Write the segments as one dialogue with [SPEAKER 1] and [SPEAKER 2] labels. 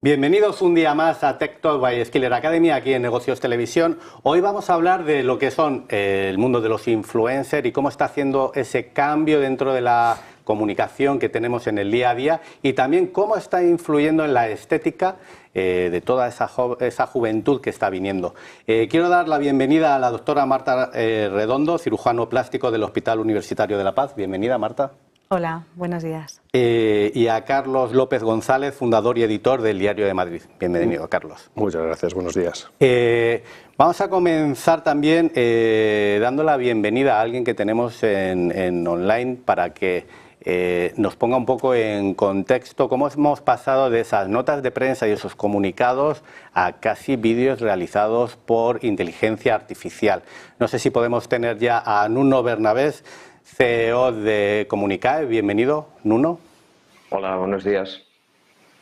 [SPEAKER 1] Bienvenidos un día más a Tech Talk by Skiller Academy, aquí en Negocios Televisión. Hoy vamos a hablar de lo que son el mundo de los influencers y cómo está haciendo ese cambio dentro de la comunicación que tenemos en el día a día y también cómo está influyendo en la estética de toda esa juventud que está viniendo. Quiero dar la bienvenida a la doctora Marta Redondo, cirujano plástico del Hospital Universitario de La Paz. Bienvenida, Marta.
[SPEAKER 2] Hola, buenos días.
[SPEAKER 1] Y a Carlos López González, fundador y editor del Diario de Madrid. Bienvenido, Carlos.
[SPEAKER 3] Muchas gracias, buenos días.
[SPEAKER 1] Vamos a comenzar también dando la bienvenida a alguien que tenemos en online para que nos ponga un poco en contexto cómo hemos pasado de esas notas de prensa y esos comunicados a casi vídeos realizados por inteligencia artificial. No sé si podemos tener ya a Nuno Bernabés, CEO de Comunicae. Bienvenido, Nuno.
[SPEAKER 4] Hola, buenos días.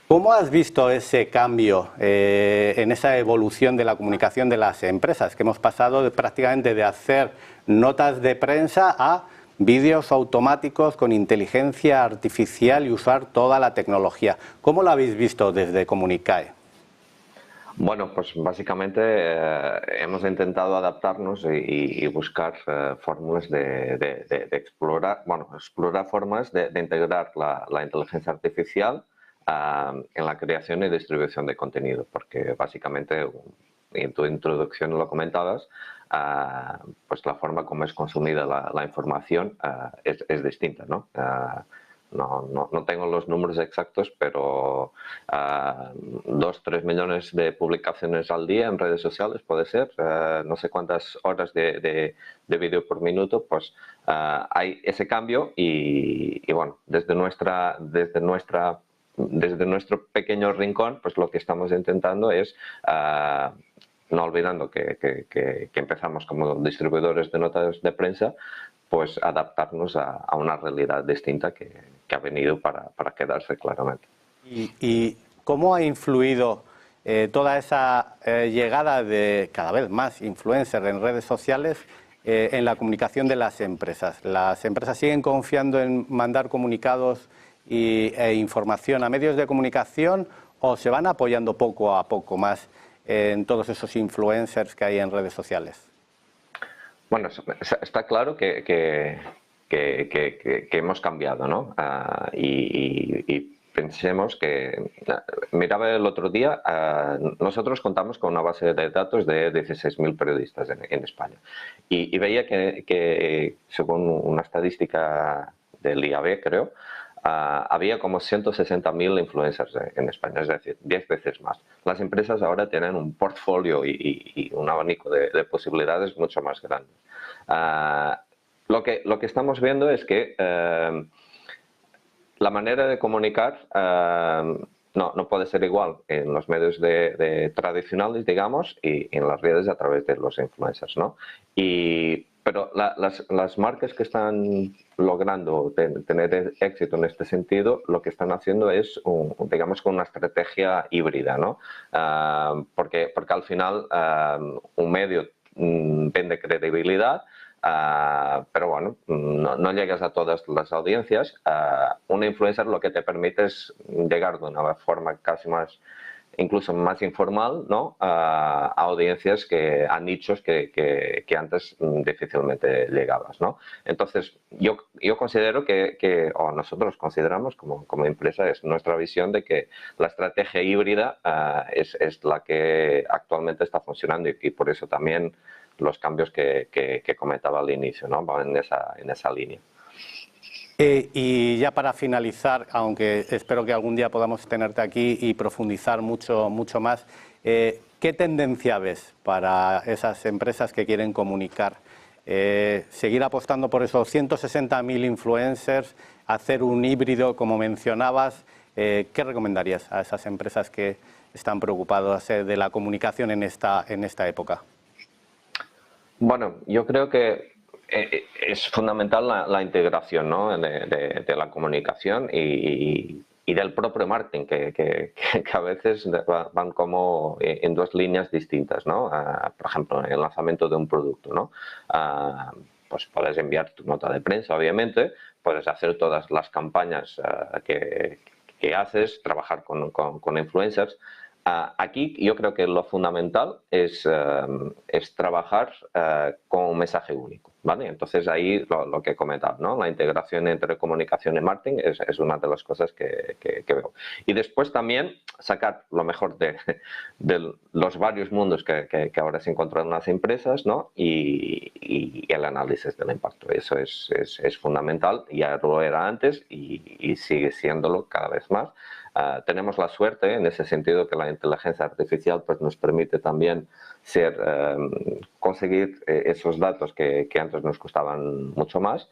[SPEAKER 1] ¿Cómo has visto ese cambio en esa evolución de la comunicación de las empresas? Que hemos pasado prácticamente de hacer notas de prensa a vídeos automáticos con inteligencia artificial y usar toda la tecnología. ¿Cómo lo habéis visto desde Comunicae?
[SPEAKER 4] Bueno, pues básicamente hemos intentado adaptarnos y buscar fórmulas de explorar, explorar formas de integrar la inteligencia artificial en la creación y distribución de contenido, porque básicamente, en tu introducción lo comentabas, pues la forma como es consumida la información es distinta, ¿no? No tengo los números exactos, pero 2-3 millones de publicaciones al día en redes sociales puede ser, no sé cuántas horas de vídeo por minuto, pues hay ese cambio y bueno, desde nuestro pequeño rincón, pues lo que estamos intentando es, no olvidando que empezamos como distribuidores de notas de prensa, pues adaptarnos a una realidad distinta que ha venido para quedarse claramente.
[SPEAKER 1] ¿Y cómo ha influido toda esa llegada de cada vez más influencers en redes sociales en la comunicación de las empresas? ¿Las empresas siguen confiando en mandar comunicados e información a medios de comunicación o se van apoyando poco a poco más en todos esos influencers que hay en redes sociales?
[SPEAKER 4] Bueno, está claro que hemos cambiado, ¿no? Y pensemos que, miraba el otro día, nosotros contamos con una base de datos de 16.000 periodistas en España y veía que según una estadística del IAB, creo, había como 160.000 influencers en España, es decir, 10 veces más. Las empresas ahora tienen un portfolio y un abanico de posibilidades mucho más grande. Lo que estamos viendo es que la manera de comunicar no puede ser igual en los medios tradicionales, digamos, y en las redes a través de los influencers, ¿no? Pero las marcas que están logrando tener éxito en este sentido, lo que están haciendo es, digamos, con una estrategia híbrida, ¿no? Porque al final un medio vende credibilidad, pero bueno, no llegas a todas las audiencias. Un influencer lo que te permite es llegar de una forma casi incluso más informal, ¿no? A audiencias a nichos que antes difícilmente llegabas, ¿no? Entonces, yo considero o nosotros consideramos como empresa, es nuestra visión de que la estrategia híbrida es la que actualmente está funcionando y por eso también los cambios que comentaba al inicio, ¿no? Van en esa línea.
[SPEAKER 1] Y ya para finalizar, aunque espero que algún día podamos tenerte aquí y profundizar mucho más, ¿qué tendencia ves para esas empresas que quieren comunicar? ¿Seguir apostando por esos 160.000 influencers, hacer un híbrido, como mencionabas? ¿Qué recomendarías a esas empresas que están preocupadas de la comunicación en esta época?
[SPEAKER 4] Bueno, yo creo que es fundamental la integración, ¿no? de la comunicación y del propio marketing, que a veces van como en dos líneas distintas, ¿no? Por ejemplo, el lanzamiento de un producto, ¿no? pues puedes enviar tu nota de prensa, obviamente, puedes hacer todas las campañas que haces, trabajar con influencers. Aquí yo creo que lo fundamental es trabajar con un mensaje único, ¿vale? Entonces ahí lo que he comentado, ¿no? La integración entre comunicación y marketing es una de las cosas que veo. Y después también sacar lo mejor de los varios mundos que ahora se encuentran en las empresas, ¿no? Y el análisis del impacto. Eso es fundamental, ya lo era antes y sigue siéndolo cada vez más. Tenemos la suerte en ese sentido que la inteligencia artificial pues, nos permite también conseguir esos datos que antes nos costaban mucho más.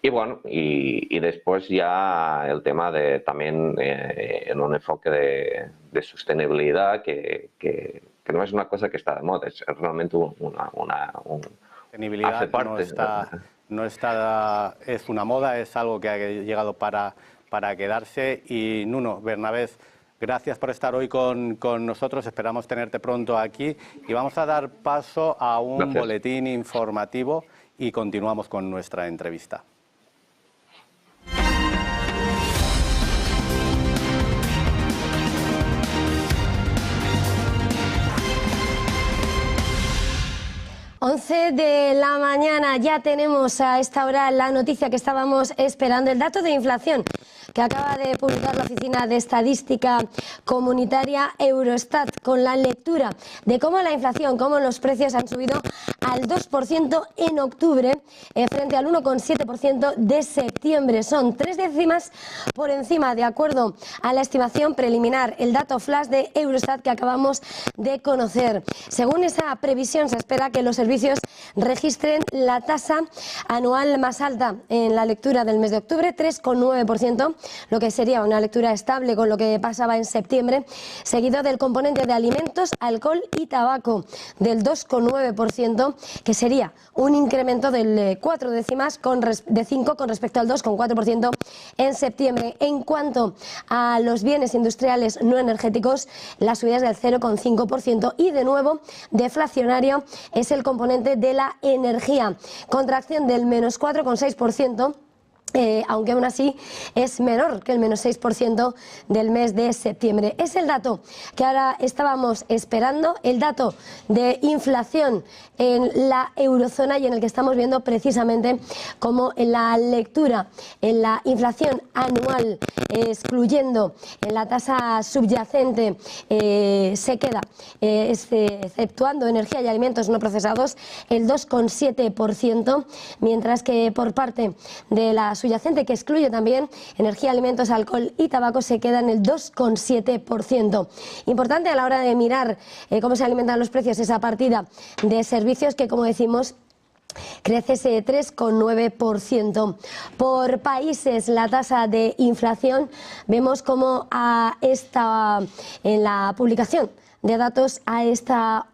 [SPEAKER 4] Y bueno, y después ya el tema de también en un enfoque de sostenibilidad que no es una cosa que está de moda, es realmente
[SPEAKER 1] sostenibilidad
[SPEAKER 4] hace parte.
[SPEAKER 1] no está, es una moda, es algo que ha llegado para quedarse. Y Nuno, Bernabé, gracias por estar hoy con nosotros, esperamos tenerte pronto aquí y vamos a dar paso a un boletín informativo y continuamos con nuestra entrevista.
[SPEAKER 3] Once de la mañana, ya tenemos a esta hora la noticia que estábamos esperando, el dato de inflación que acaba de publicar la Oficina de Estadística Comunitaria Eurostat, con la lectura de cómo la inflación, cómo los precios han subido al 2% en octubre frente al 1,7% de septiembre. Son 3 décimas por encima, de acuerdo a la estimación preliminar, el dato flash de Eurostat que acabamos de conocer. Según esa previsión, se espera que los servicios registren la tasa anual más alta en la lectura del mes de octubre, 3,9%, lo que sería una lectura estable con lo que pasaba en septiembre, seguido del componente de alimentos, alcohol y tabaco del 2,9%, que sería un incremento del 4 décimas de 5 con respecto al 2,4% en septiembre. En cuanto a los bienes industriales no energéticos, la subida es del 0,5% y de nuevo deflacionario es el componente de la energía, contracción del menos 4,6%. Aunque aún así es menor que el menos 6% del mes de septiembre. Es el dato que ahora estábamos esperando, el dato de inflación en la eurozona y en el que estamos viendo precisamente cómo en la lectura, en la inflación anual, excluyendo en la tasa subyacente, se queda, exceptuando energía y alimentos no procesados, el 2,7%, mientras que por parte de la subyacente, que excluye también energía, alimentos, alcohol y tabaco, se queda en el 2,7%. Importante a la hora de mirar cómo se alimentan los precios esa partida de servicios que, como decimos, crece ese 3,9%. Por países, la tasa de inflación, vemos cómo en la publicación de datos a esta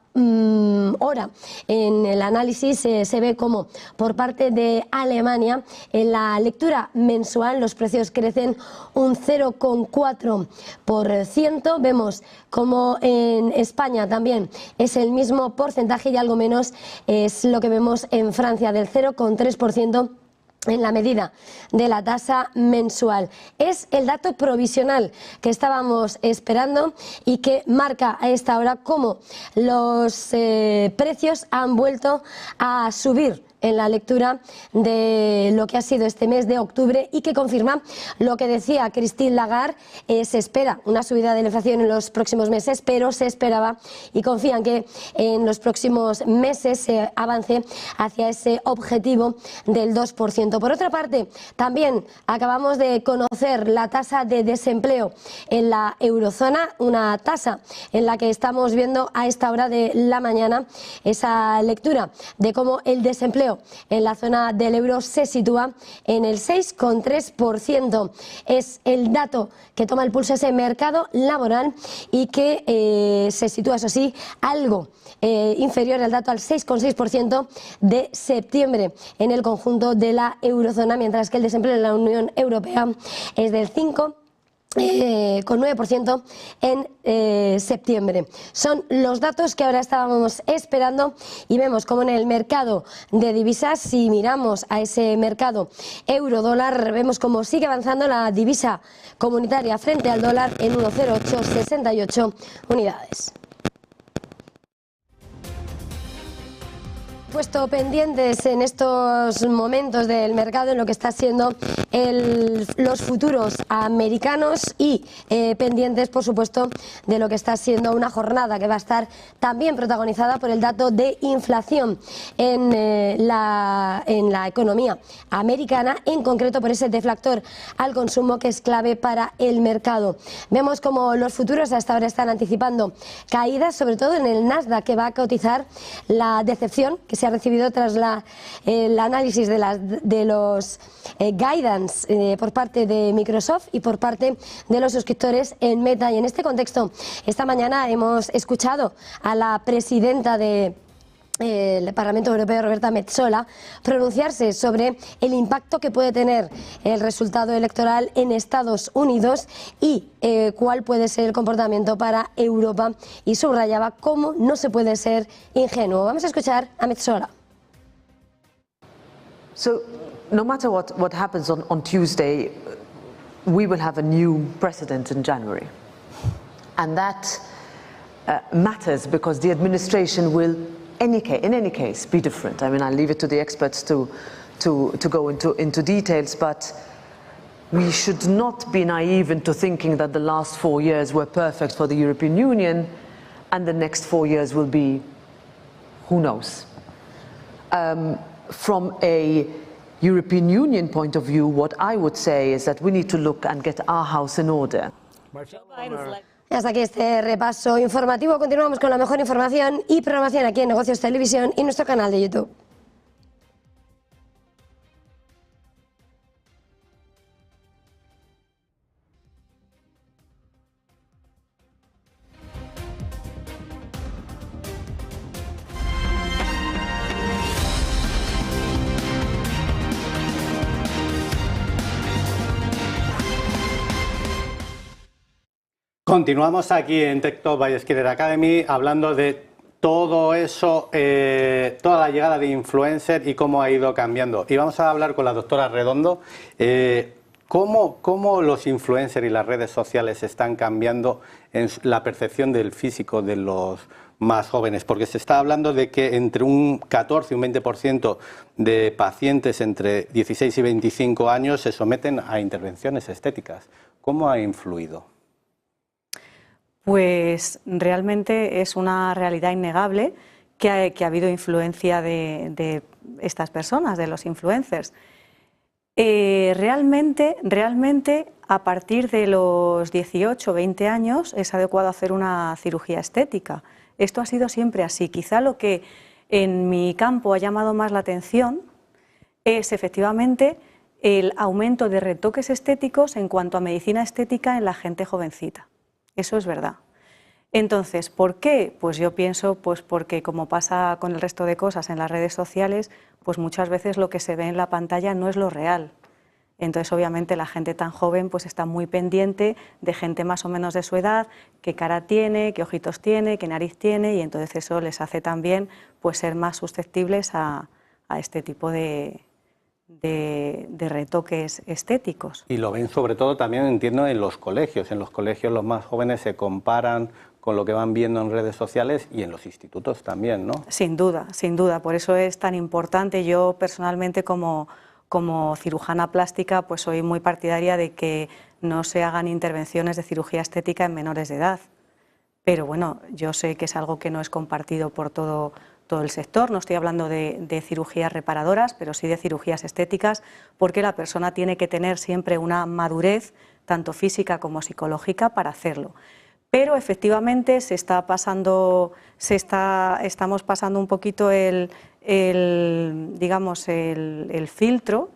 [SPEAKER 3] hora en el análisis se ve como por parte de Alemania en la lectura mensual los precios crecen un 0,4%. Vemos como en España también es el mismo porcentaje y algo menos es lo que vemos en Francia, del 0,3% en la medida de la tasa mensual. Es el dato provisional que estábamos esperando y que marca a esta hora cómo los precios han vuelto a subir en la lectura de lo que ha sido este mes de octubre y que confirma lo que decía Christine Lagarde. Se espera una subida de la inflación en los próximos meses, pero se esperaba y confían que en los próximos meses se avance hacia ese objetivo del 2%. Por otra parte, también acabamos de conocer la tasa de desempleo en la eurozona, una tasa en la que estamos viendo a esta hora de la mañana esa lectura de cómo el desempleo en la zona del euro se sitúa en el 6,3%. Es el dato que toma el pulso ese mercado laboral y que se sitúa, eso sí, algo inferior al dato al 6,6% de septiembre en el conjunto de la eurozona, mientras que el desempleo en la Unión Europea es del 5,9%. con 9% en septiembre. Son los datos que ahora estábamos esperando y vemos como en el mercado de divisas, si miramos a ese mercado euro-dólar, vemos como sigue avanzando la divisa comunitaria frente al dólar en 1,0868 unidades. Puesto pendientes en estos momentos del mercado en lo que está siendo los futuros americanos y pendientes, por supuesto, de lo que está siendo una jornada que va a estar también protagonizada por el dato de inflación en la economía americana, en concreto por ese deflactor al consumo que es clave para el mercado. Vemos como los futuros hasta ahora están anticipando caídas, sobre todo en el Nasdaq, que va a cotizar la decepción que se ha recibido tras el análisis de los guidance por parte de Microsoft y por parte de los suscriptores en Meta. Y en este contexto, esta mañana hemos escuchado a la presidenta del Parlamento Europeo, Roberta Metsola, pronunciarse sobre el impacto que puede tener el resultado electoral en Estados Unidos y cuál puede ser el comportamiento para Europa, y subrayaba cómo no se puede ser ingenuo. Vamos a escuchar a Metsola.
[SPEAKER 5] So, no matter what happens on Tuesday, we will have a new president in January. And that matters because the administration will, in any case, be different. I mean, I'll leave it to the experts to go into details, but we should not be naive into thinking that the last 4 years were perfect for the European Union and the next 4 years will be, who knows. From a European Union point of view, what I would say is that we need to look and get our house in order.
[SPEAKER 3] Hasta aquí este repaso informativo. Continuamos con la mejor información y programación aquí en Negocios Televisión y nuestro canal de YouTube.
[SPEAKER 1] Continuamos aquí en Tech Talk by Skiller Academy hablando de todo eso, toda la llegada de influencer y cómo ha ido cambiando. Y vamos a hablar con la doctora Redondo, cómo los influencers y las redes sociales están cambiando en la percepción del físico de los más jóvenes, porque se está hablando de que entre un 14 y un 20% de pacientes entre 16 y 25 años se someten a intervenciones estéticas. ¿Cómo ha influido?
[SPEAKER 2] Pues realmente es una realidad innegable que ha habido influencia de estas personas, de los influencers. Realmente, a partir de los 18 o 20 años es adecuado hacer una cirugía estética. Esto ha sido siempre así. Quizá lo que en mi campo ha llamado más la atención es efectivamente el aumento de retoques estéticos en cuanto a medicina estética en la gente jovencita. Eso es verdad. Entonces, ¿por qué? Pues yo pienso porque, como pasa con el resto de cosas en las redes sociales, pues muchas veces lo que se ve en la pantalla no es lo real. Entonces, obviamente, la gente tan joven pues está muy pendiente de gente más o menos de su edad, qué cara tiene, qué ojitos tiene, qué nariz tiene, y entonces eso les hace también pues ser más susceptibles a este tipo de retoques estéticos.
[SPEAKER 1] Y lo ven sobre todo también, entiendo, en los colegios. En los colegios los más jóvenes se comparan con lo que van viendo en redes sociales y en los institutos también, ¿no?
[SPEAKER 2] Sin duda, sin duda. Por eso es tan importante. Yo personalmente como cirujana plástica pues soy muy partidaria de que no se hagan intervenciones de cirugía estética en menores de edad. Pero bueno, yo sé que es algo que no es compartido por todo el sector. No estoy hablando de cirugías reparadoras, pero sí de cirugías estéticas, porque la persona tiene que tener siempre una madurez, tanto física como psicológica, para hacerlo. Pero efectivamente estamos pasando un poquito el filtro.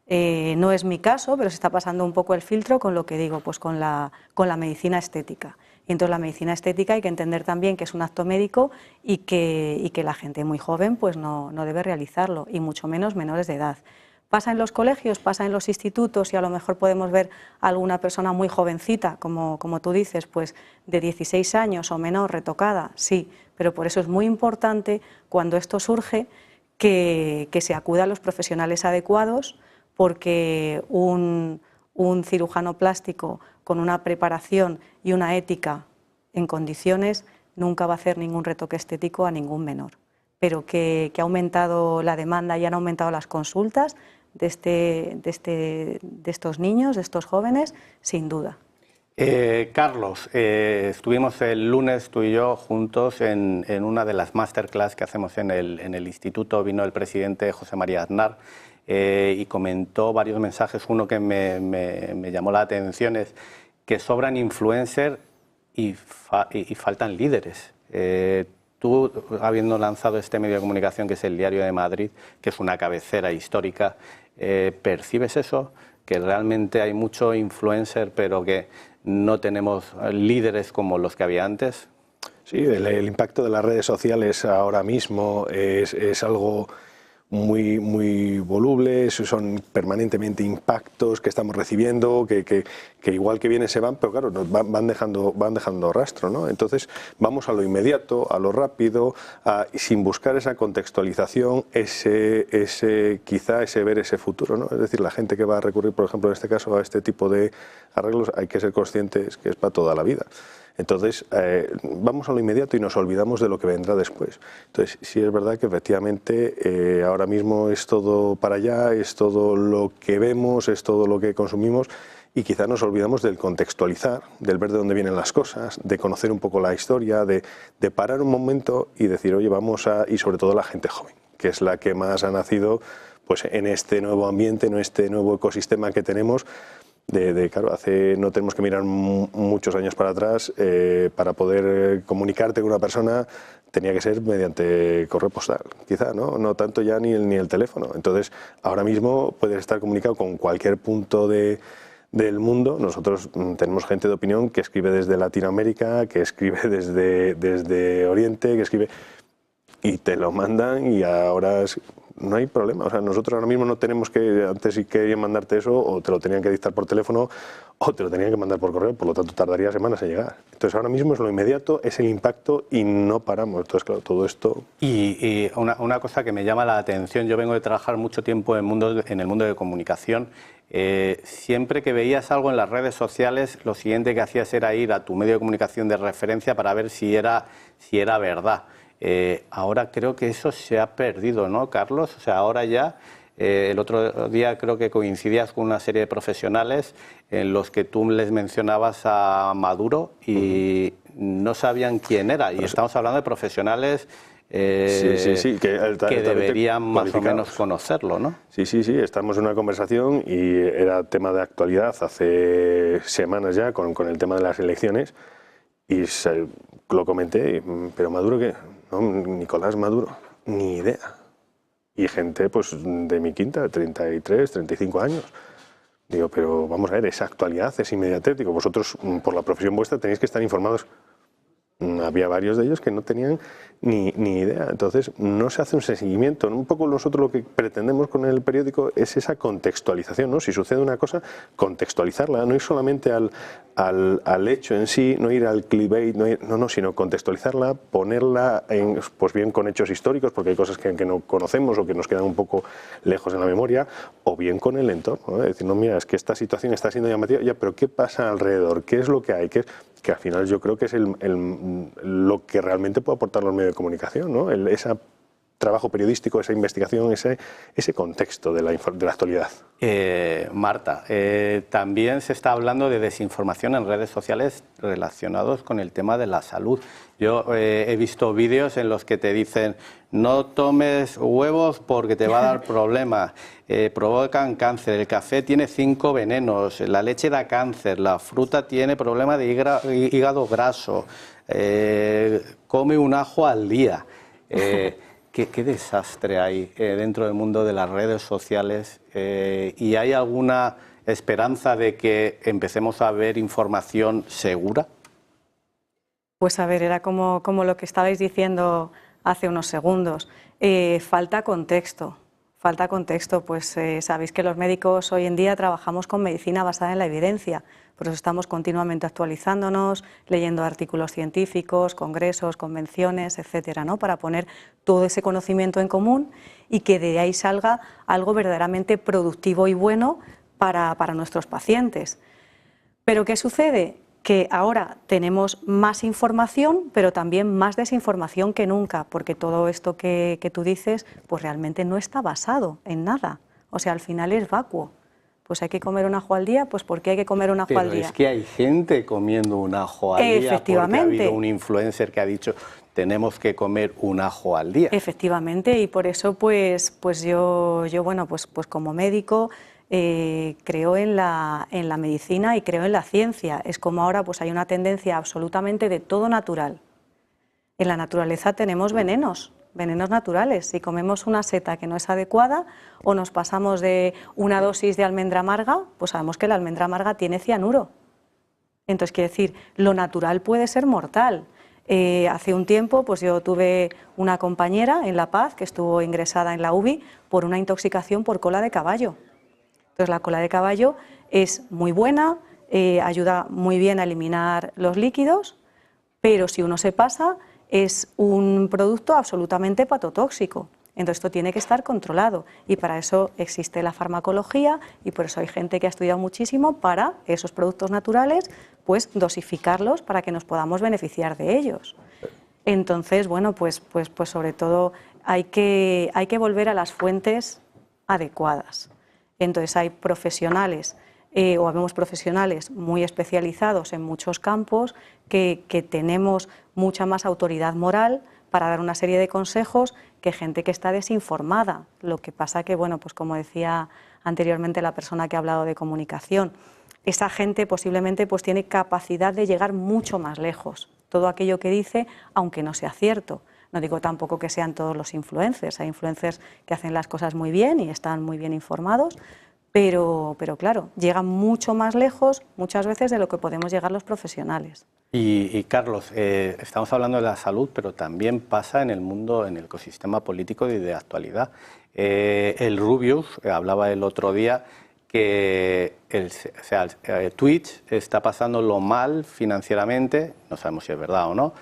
[SPEAKER 2] No es mi caso, pero se está pasando un poco el filtro con lo que digo, pues con la medicina estética. Y entonces la medicina estética hay que entender también que es un acto médico y que la gente muy joven pues no debe realizarlo, y mucho menos menores de edad. Pasa en los colegios, pasa en los institutos y a lo mejor podemos ver a alguna persona muy jovencita, como tú dices, pues de 16 años o menor, retocada, sí, pero por eso es muy importante cuando esto surge que se acuda a los profesionales adecuados, porque un cirujano plástico con una preparación y una ética en condiciones nunca va a hacer ningún retoque estético a ningún menor. Pero que ha aumentado la demanda y han aumentado las consultas de estos niños, de estos jóvenes, sin duda.
[SPEAKER 1] Carlos, estuvimos el lunes tú y yo juntos en una de las masterclass que hacemos en el instituto. Vino el presidente José María Aznar y comentó varios mensajes. Uno que me llamó la atención es que sobran influencers y faltan líderes. Tú, habiendo lanzado este medio de comunicación que es el Diario de Madrid, que es una cabecera histórica, ¿percibes eso? Que realmente hay mucho influencer, pero que no tenemos líderes como los que había antes.
[SPEAKER 6] Sí, el impacto de las redes sociales ahora mismo es algo muy voluble, son permanentemente impactos que estamos recibiendo, que igual que vienen se van, pero claro, nos van dejando rastro, ¿no? Entonces vamos a lo inmediato, a lo rápido, sin buscar esa contextualización, quizá ese ver ese futuro, ¿no? Es decir, la gente que va a recurrir, por ejemplo, en este caso a este tipo de arreglos, hay que ser conscientes que es para toda la vida. Entonces, vamos a lo inmediato y nos olvidamos de lo que vendrá después. Entonces, sí es verdad que efectivamente ahora mismo es todo para allá, es todo lo que vemos, es todo lo que consumimos y quizá nos olvidamos del contextualizar, del ver de dónde vienen las cosas, de conocer un poco la historia, de parar un momento y decir, oye, vamos a... y sobre todo la gente joven, que es la que más ha nacido pues, en este nuevo ambiente, en este nuevo ecosistema que tenemos. Claro, no tenemos que mirar muchos años para atrás para poder comunicarte con una persona, tenía que ser mediante correo postal, quizá, no tanto ya ni el teléfono. Entonces, ahora mismo puedes estar comunicado con cualquier punto del mundo. Nosotros tenemos gente de opinión que escribe desde Latinoamérica, que escribe desde Oriente, que escribe y te lo mandan y ahora no hay problema. O sea, nosotros ahora mismo no tenemos que, antes si querían mandarte eso, o te lo tenían que dictar por teléfono, o te lo tenían que mandar por correo, por lo tanto tardaría semanas en llegar. Entonces ahora mismo es lo inmediato, es el impacto y no paramos. Entonces, claro, todo esto...
[SPEAKER 1] Y una cosa que me llama la atención, yo vengo de trabajar mucho tiempo en el mundo de comunicación. Siempre que veías algo en las redes sociales, lo siguiente que hacías era ir a tu medio de comunicación de referencia para ver si era verdad. Ahora creo que eso se ha perdido, ¿no, Carlos? O sea, ahora ya, el otro día creo que coincidías con una serie de profesionales en los que tú les mencionabas a Maduro y no sabían quién era. Y estamos hablando de profesionales que deberían más o menos conocerlo, ¿no?
[SPEAKER 6] Sí, estamos en una conversación y era tema de actualidad hace semanas ya con el tema de las elecciones y lo comenté, pero Maduro, ¿qué? No, Nicolás Maduro, ni idea. Y gente pues de mi quinta, 33, 35 años. Digo, pero vamos a ver, esa actualidad, es inmediatez. Digo, vosotros por la profesión vuestra tenéis que estar informados. Había varios de ellos que no tenían ni idea. Entonces no se hace un seguimiento. Un poco nosotros lo que pretendemos con el periódico es esa contextualización, ¿no? Si sucede una cosa, contextualizarla, no ir solamente al hecho en sí, no ir al clickbait, sino contextualizarla, ponerla pues bien con hechos históricos, porque hay cosas que no conocemos o que nos quedan un poco lejos en la memoria, o bien con el entorno, ¿no? Es decir, no, mira, es que esta situación está siendo llamativa, ya, pero ¿qué pasa alrededor? ¿Qué es lo que hay? Que al final yo creo que es lo que realmente puede aportar los medios de comunicación, ¿no? Ese trabajo periodístico, esa investigación, ese contexto de la actualidad.
[SPEAKER 1] Marta, también se está hablando de desinformación en redes sociales relacionados con el tema de la salud. Yo he visto vídeos en los que te dicen no tomes huevos porque te va a dar problemas, provocan cáncer, el café tiene 5 venenos, la leche da cáncer, la fruta tiene problemas de hígado graso, come un ajo al día. ¿Qué desastre hay dentro del mundo de las redes sociales? ¿Y hay alguna esperanza de que empecemos a ver información segura?
[SPEAKER 2] Pues a ver, era como lo que estabais diciendo hace unos segundos. Falta contexto, Falta contexto, pues sabéis que los médicos hoy en día trabajamos con medicina basada en la evidencia, por eso estamos continuamente actualizándonos, leyendo artículos científicos, congresos, convenciones, etcétera, ¿no? Para poner todo ese conocimiento en común y que de ahí salga algo verdaderamente productivo y bueno para nuestros pacientes. ¿Pero qué sucede? Que ahora tenemos más información, pero también más desinformación que nunca, porque todo esto que tú dices, pues realmente no está basado en nada. O sea, al final es vacuo. Pues hay que comer un ajo al día, pues ¿por qué hay que comer un ajo al día?
[SPEAKER 1] Pero es que hay gente comiendo un ajo al día,
[SPEAKER 2] Efectivamente.
[SPEAKER 1] porque ha habido un influencer que ha dicho tenemos que comer un ajo al día.
[SPEAKER 2] Efectivamente, y por eso pues yo bueno, pues como médico creo en la medicina y creo en la ciencia. Es como ahora pues hay una tendencia absolutamente de todo natural. En la naturaleza tenemos venenos naturales. Si comemos una seta que no es adecuada o nos pasamos de una dosis de almendra amarga, pues sabemos que la almendra amarga tiene cianuro. Entonces, quiere decir, lo natural puede ser mortal. Hace un tiempo pues yo tuve una compañera en La Paz que estuvo ingresada en la UBI por una intoxicación por cola de caballo. Entonces la cola de caballo es muy buena, ayuda muy bien a eliminar los líquidos, pero si uno se pasa es un producto absolutamente hepatotóxico. Entonces esto tiene que estar controlado y para eso existe la farmacología y por eso hay gente que ha estudiado muchísimo para esos productos naturales, pues dosificarlos para que nos podamos beneficiar de ellos. Entonces, bueno, pues sobre todo hay que volver a las fuentes adecuadas. Entonces hay profesionales o habemos profesionales muy especializados en muchos campos que tenemos mucha más autoridad moral para dar una serie de consejos que gente que está desinformada. Lo que pasa que, bueno, pues como decía anteriormente la persona que ha hablado de comunicación, esa gente posiblemente pues tiene capacidad de llegar mucho más lejos. Todo aquello que dice, aunque no sea cierto. No digo tampoco que sean todos los influencers, hay influencers que hacen las cosas muy bien y están muy bien informados, pero claro, llegan mucho más lejos muchas veces de lo que podemos llegar los profesionales.
[SPEAKER 1] Y Carlos, estamos hablando de la salud, pero también pasa en el mundo, en el ecosistema político y de actualidad. El Rubius hablaba el otro día que Twitch está pasándolo mal financieramente, no sabemos si es verdad o no,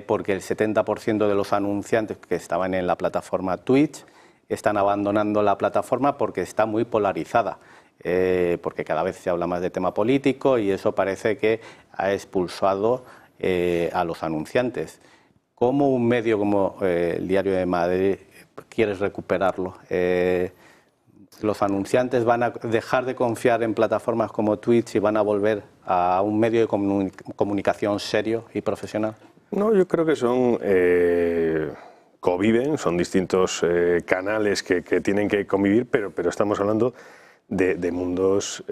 [SPEAKER 1] porque el 70% de los anunciantes que estaban en la plataforma Twitch están abandonando la plataforma porque está muy polarizada, porque cada vez se habla más de tema político y eso parece que ha expulsado a los anunciantes. ¿Cómo un medio como el Diario de Madrid quieres recuperarlo? ¿Los anunciantes van a dejar de confiar en plataformas como Twitch y van a volver a un medio de comunicación serio y profesional?
[SPEAKER 6] No, yo creo que son conviven, son distintos canales que tienen que convivir, pero estamos hablando de mundos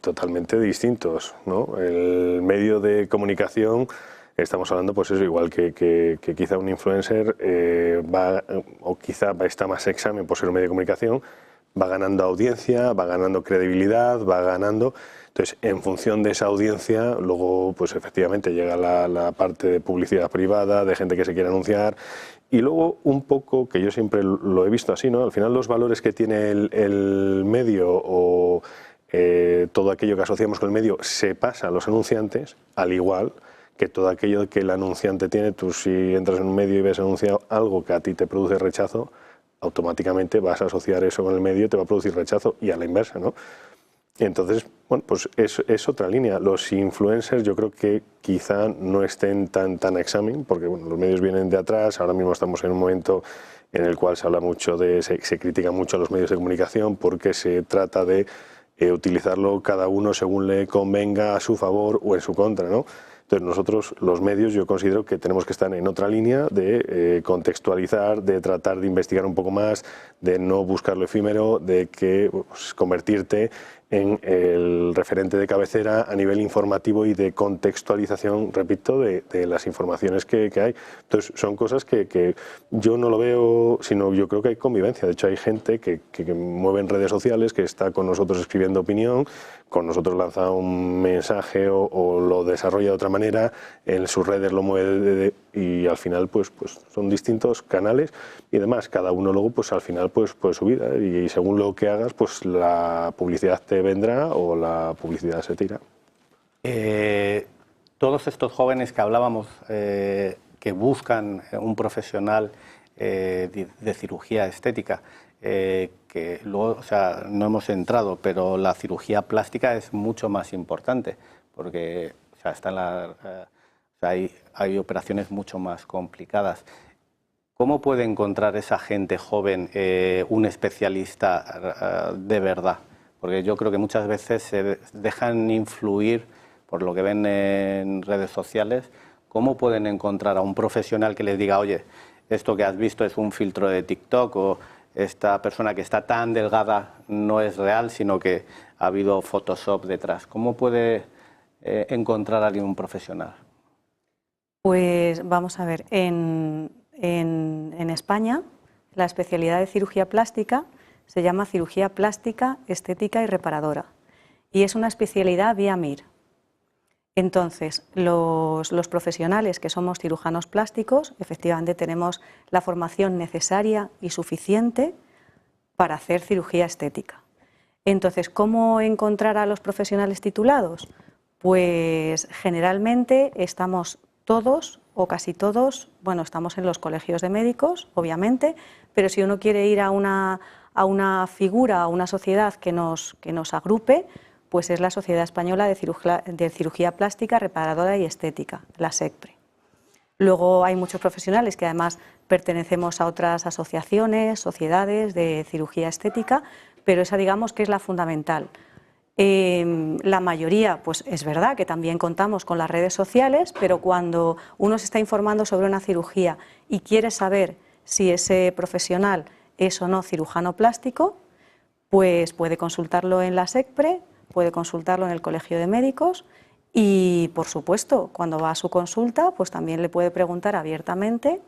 [SPEAKER 6] totalmente distintos, ¿no? El medio de comunicación, estamos hablando, pues eso, igual que quizá un influencer o quizá está más examen por ser un medio de comunicación, va ganando audiencia, va ganando credibilidad, va ganando. Entonces, en función de esa audiencia, luego, pues efectivamente llega la parte de publicidad privada, de gente que se quiere anunciar. Y luego, un poco, que yo siempre lo he visto así, ¿no? Al final, los valores que tiene el medio o todo aquello que asociamos con el medio se pasa a los anunciantes, al igual que todo aquello que el anunciante tiene. Tú, si entras en un medio y ves anunciado algo que a ti te produce rechazo, automáticamente vas a asociar eso con el medio y te va a producir rechazo, y a la inversa, ¿no? Entonces, bueno, pues es otra línea. Los influencers yo creo que quizá no estén tan a examen, porque bueno, los medios vienen de atrás. Ahora mismo estamos en un momento en el cual se habla mucho se critica mucho a los medios de comunicación porque se trata de utilizarlo cada uno según le convenga, a su favor o en su contra, ¿no? Entonces nosotros, los medios, yo considero que tenemos que estar en otra línea de contextualizar, de tratar de investigar un poco más, de no buscar lo efímero, de que pues, convertirte en el referente de cabecera a nivel informativo y de contextualización, repito, de las informaciones que hay. Entonces son cosas que yo no lo veo, sino yo creo que hay convivencia. De hecho hay gente que mueve en redes sociales, que está con nosotros escribiendo opinión, con nosotros lanza un mensaje o lo desarrolla de otra manera, en sus redes lo mueve y al final pues son distintos canales y además cada uno luego pues al final pues su vida y según lo que hagas pues la publicidad te vendrá o la publicidad se tira.
[SPEAKER 1] Todos estos jóvenes que hablábamos que buscan un profesional de cirugía estética, que luego, o sea, no hemos entrado, pero la cirugía plástica es mucho más importante, porque o sea, hay operaciones mucho más complicadas. ¿Cómo puede encontrar esa gente joven un especialista de verdad? Porque yo creo que muchas veces se dejan influir por lo que ven en redes sociales. ¿Cómo pueden encontrar a un profesional que les diga, oye, esto que has visto es un filtro de TikTok, o esta persona que está tan delgada no es real, sino que ha habido Photoshop detrás? ¿Cómo puede encontrar a alguien un profesional?
[SPEAKER 2] Pues vamos a ver, en España la especialidad de cirugía plástica se llama cirugía plástica, estética y reparadora, y es una especialidad vía MIR. Entonces, los profesionales que somos cirujanos plásticos, efectivamente tenemos la formación necesaria y suficiente para hacer cirugía estética. Entonces, ¿cómo encontrar a los profesionales titulados? Pues generalmente estamos todos o casi todos, bueno, estamos en los colegios de médicos, obviamente, pero si uno quiere ir a una figura, a una sociedad que nos agrupe, pues es la Sociedad Española de Cirugía Plástica, Reparadora y Estética, la SECPRE. Luego hay muchos profesionales que además pertenecemos a otras asociaciones, sociedades de cirugía estética, pero esa digamos que es la fundamental. La mayoría, pues es verdad que también contamos con las redes sociales, pero cuando uno se está informando sobre una cirugía y quiere saber si ese profesional es o no cirujano plástico, pues puede consultarlo en la SECPRE, puede consultarlo en el Colegio de Médicos y, por supuesto, cuando va a su consulta, pues también le puede preguntar abiertamente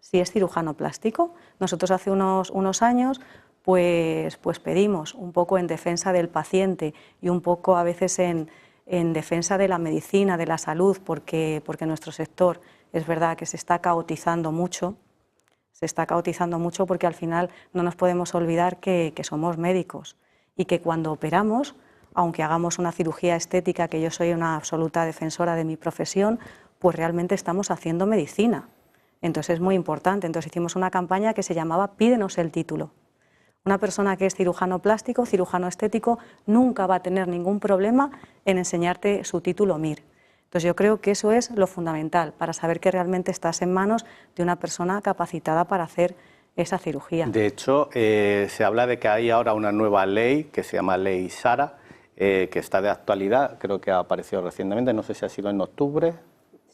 [SPEAKER 2] si es cirujano plástico. Nosotros hace unos años pues pedimos un poco en defensa del paciente y un poco a veces en defensa de la medicina, de la salud, porque nuestro sector es verdad que se está caotizando mucho porque al final no nos podemos olvidar que somos médicos y que cuando operamos, aunque hagamos una cirugía estética, que yo soy una absoluta defensora de mi profesión, pues realmente estamos haciendo medicina. Entonces es muy importante. Entonces hicimos una campaña que se llamaba Pídenos el título. Una persona que es cirujano plástico, cirujano estético, nunca va a tener ningún problema en enseñarte su título MIR. Entonces yo creo que eso es lo fundamental para saber que realmente estás en manos de una persona capacitada para hacer esa cirugía.
[SPEAKER 1] De hecho, se habla de que hay ahora una nueva ley que se llama Ley Sara, que está de actualidad, creo que ha aparecido recientemente, no sé si ha sido en octubre.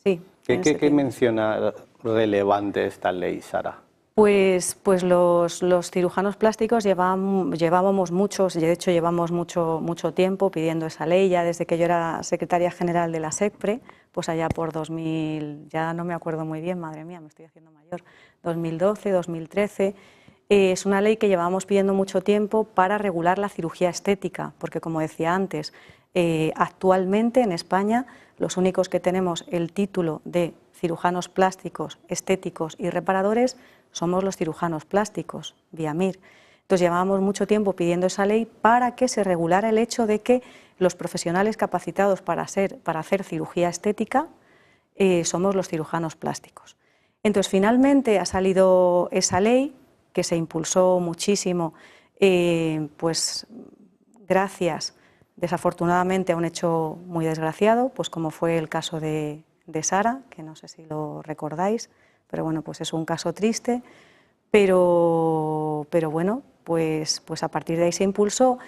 [SPEAKER 2] Sí.
[SPEAKER 1] ¿Qué menciona relevante esta Ley Sara?
[SPEAKER 2] Pues los cirujanos plásticos llevábamos muchos, y de hecho llevamos mucho tiempo pidiendo esa ley, ya desde que yo era secretaria general de la SECPRE, pues allá por 2000, ya no me acuerdo muy bien, madre mía, me estoy haciendo mayor, 2012, 2013, es una ley que llevábamos pidiendo mucho tiempo para regular la cirugía estética, porque como decía antes, actualmente en España los únicos que tenemos el título de cirujanos plásticos, estéticos y reparadores somos los cirujanos plásticos, vía MIR. Entonces llevábamos mucho tiempo pidiendo esa ley para que se regulara el hecho de que los profesionales capacitados para hacer cirugía estética somos los cirujanos plásticos. Entonces finalmente ha salido esa ley que se impulsó muchísimo, pues gracias desafortunadamente a un hecho muy desgraciado, pues como fue el caso de Sara, que no sé si lo recordáis, pero bueno, pues es un caso triste, pero bueno, pues a partir de ahí se impulsó.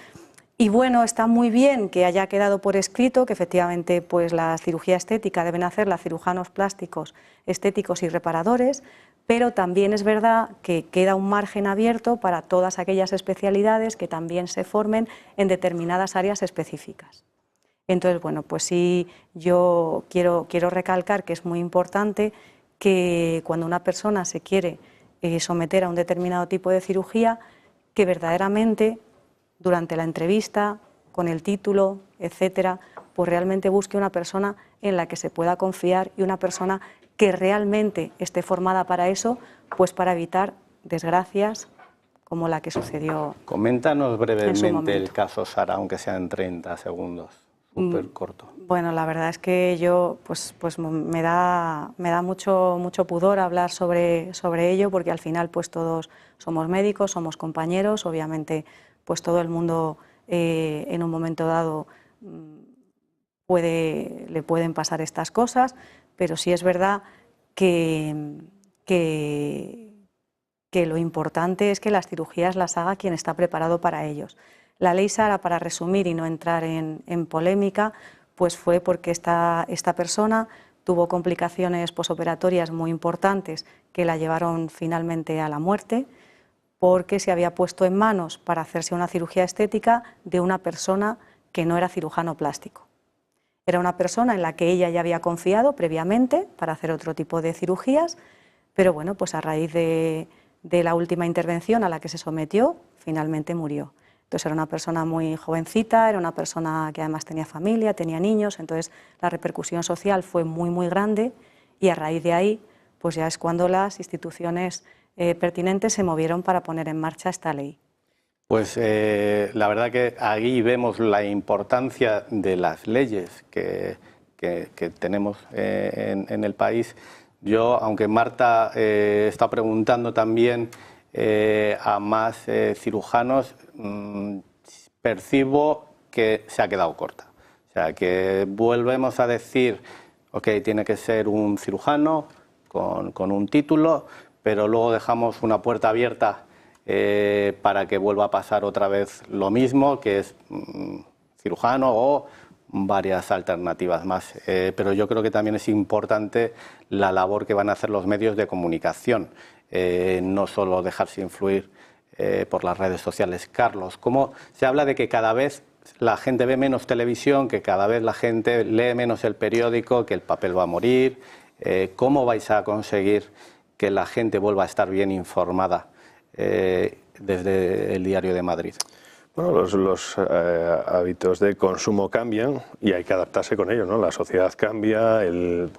[SPEAKER 2] Y bueno, está muy bien que haya quedado por escrito que efectivamente pues la cirugía estética deben hacerla cirujanos plásticos, estéticos y reparadores, pero también es verdad que queda un margen abierto para todas aquellas especialidades que también se formen en determinadas áreas específicas. Entonces, bueno, pues sí, yo quiero recalcar que es muy importante que cuando una persona se quiere someter a un determinado tipo de cirugía, que verdaderamente durante la entrevista, con el título, etcétera, pues realmente busque una persona en la que se pueda confiar y una persona que realmente esté formada para eso, pues para evitar desgracias como la que sucedió.
[SPEAKER 1] Coméntanos brevemente el caso Sara, aunque sea en 30 segundos, súper corto.
[SPEAKER 2] Bueno, la verdad es que yo pues me da mucho pudor hablar sobre ello, porque al final pues todos somos médicos, somos compañeros, obviamente pues todo el mundo en un momento dado le pueden pasar estas cosas, pero sí es verdad que lo importante es que las cirugías las haga quien está preparado para ellos. La ley Sara, para resumir y no entrar en polémica, pues fue porque esta persona tuvo complicaciones posoperatorias muy importantes que la llevaron finalmente a la muerte, porque se había puesto en manos para hacerse una cirugía estética de una persona que no era cirujano plástico. Era una persona en la que ella ya había confiado previamente para hacer otro tipo de cirugías, pero bueno, pues a raíz de la última intervención a la que se sometió, finalmente murió. Entonces era una persona muy jovencita, era una persona que además tenía familia, tenía niños, entonces la repercusión social fue muy grande, y a raíz de ahí pues ya es cuando las instituciones pertinentes se movieron para poner en marcha esta ley.
[SPEAKER 1] Pues la verdad que ahí vemos la importancia de las leyes que tenemos en el país. Yo, aunque Marta está preguntando también a más cirujanos, percibo que se ha quedado corta. O sea, que volvemos a decir, ok, tiene que ser un cirujano con un título, pero luego dejamos una puerta abierta para que vuelva a pasar otra vez lo mismo, que es cirujano o varias alternativas más. Pero yo creo que también es importante la labor que van a hacer los medios de comunicación, no solo dejarse influir por las redes sociales. Carlos, ¿cómo se habla de que cada vez la gente ve menos televisión, que cada vez la gente lee menos el periódico, que el papel va a morir? ¿Cómo vais a conseguir que la gente vuelva a estar bien informada desde el Diario de Madrid?
[SPEAKER 6] Bueno, los hábitos de consumo cambian y hay que adaptarse con ellos, ¿no? La sociedad cambia, el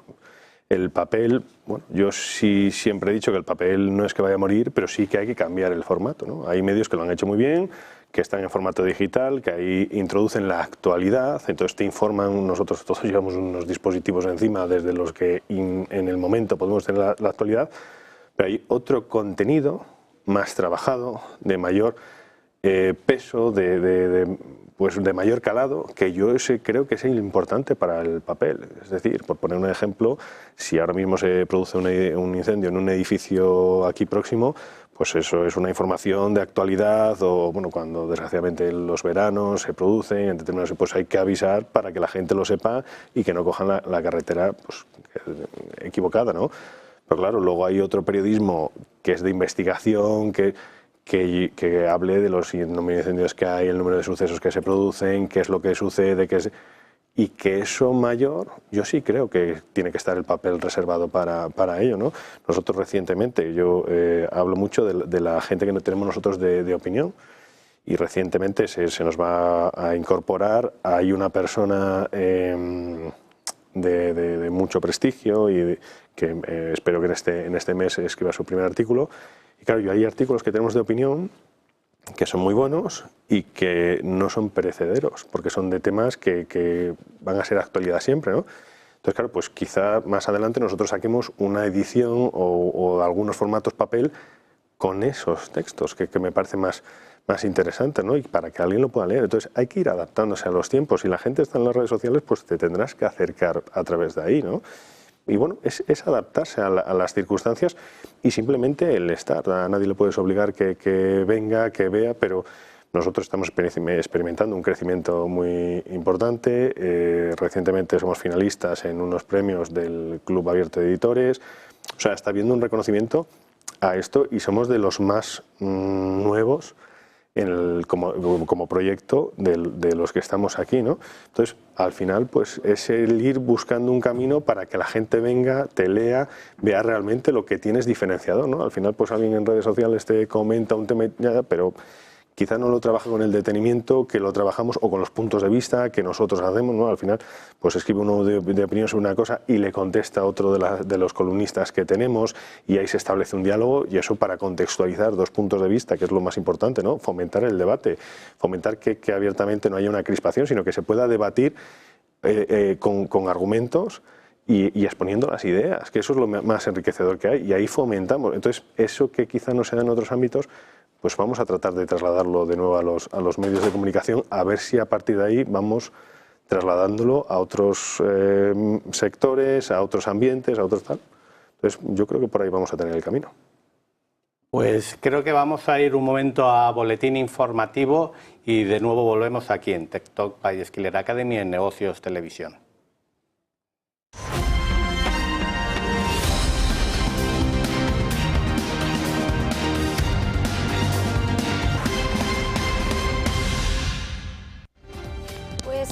[SPEAKER 6] papel, bueno, yo sí siempre he dicho que el papel no es que vaya a morir, pero sí que hay que cambiar el formato, ¿no? Hay medios que lo han hecho muy bien, que están en formato digital, que ahí introducen la actualidad, entonces te informan. Nosotros todos llevamos unos dispositivos encima desde los que en el momento podemos tener la actualidad, pero hay otro contenido más trabajado, de mayor peso, pues de mayor calado, que yo creo que es importante para el papel. Es decir, por poner un ejemplo, si ahora mismo se produce un incendio en un edificio aquí próximo, pues eso es una información de actualidad, o bueno, cuando desgraciadamente los veranos se producen en determinados, pues hay que avisar para que la gente lo sepa y que no cojan la carretera pues, equivocada, ¿no? Pero claro, luego hay otro periodismo que es de investigación, que hable de los número de incendios que hay, el número de sucesos que se producen, qué es lo que sucede, y que eso mayor, yo sí creo que tiene que estar el papel reservado para ello, ¿no? Nosotros recientemente, yo hablo mucho de la gente que tenemos nosotros de opinión, y recientemente se nos va a incorporar, hay una persona de mucho prestigio y que espero que en este mes escriba su primer artículo. Y claro, hay artículos que tenemos de opinión que son muy buenos y que no son perecederos, porque son de temas que van a ser actualidad siempre, ¿no? Entonces, claro, pues quizá más adelante nosotros saquemos una edición o algunos formatos papel con esos textos, que me parece más interesante, ¿no? Y para que alguien lo pueda leer. Entonces, hay que ir adaptándose a los tiempos. Si la gente está en las redes sociales, pues te tendrás que acercar a través de ahí, ¿no? Y bueno, es adaptarse a las circunstancias y simplemente el estar. A nadie le puedes obligar que venga, que vea, pero nosotros estamos experimentando un crecimiento muy importante. Recientemente somos finalistas en unos premios del Club Abierto de Editores. O sea, está habiendo un reconocimiento a esto y somos de los más nuevos como proyecto de los que estamos aquí, ¿no? Entonces, al final, pues es el ir buscando un camino para que la gente venga, te lea, vea realmente lo que tienes diferenciador, ¿no? Al final, pues alguien en redes sociales te comenta un tema, pero quizá no lo trabaja con el detenimiento que lo trabajamos o con los puntos de vista que nosotros hacemos, ¿no? Al final, pues escribe uno de opinión sobre una cosa y le contesta otro de los columnistas que tenemos y ahí se establece un diálogo y eso para contextualizar dos puntos de vista, que es lo más importante, ¿no? Fomentar el debate, fomentar que abiertamente no haya una crispación, sino que se pueda debatir con argumentos y exponiendo las ideas, que eso es lo más enriquecedor que hay y ahí fomentamos. Entonces, eso que quizá no se da en otros ámbitos, pues vamos a tratar de trasladarlo de nuevo a los medios de comunicación, a ver si a partir de ahí vamos trasladándolo a otros sectores, a otros ambientes, a otros tal. Entonces, yo creo que por ahí vamos a tener el camino.
[SPEAKER 1] Pues creo que vamos a ir un momento a boletín informativo y de nuevo volvemos aquí en Tech Talk by Skiller Academy en Negocios Televisión.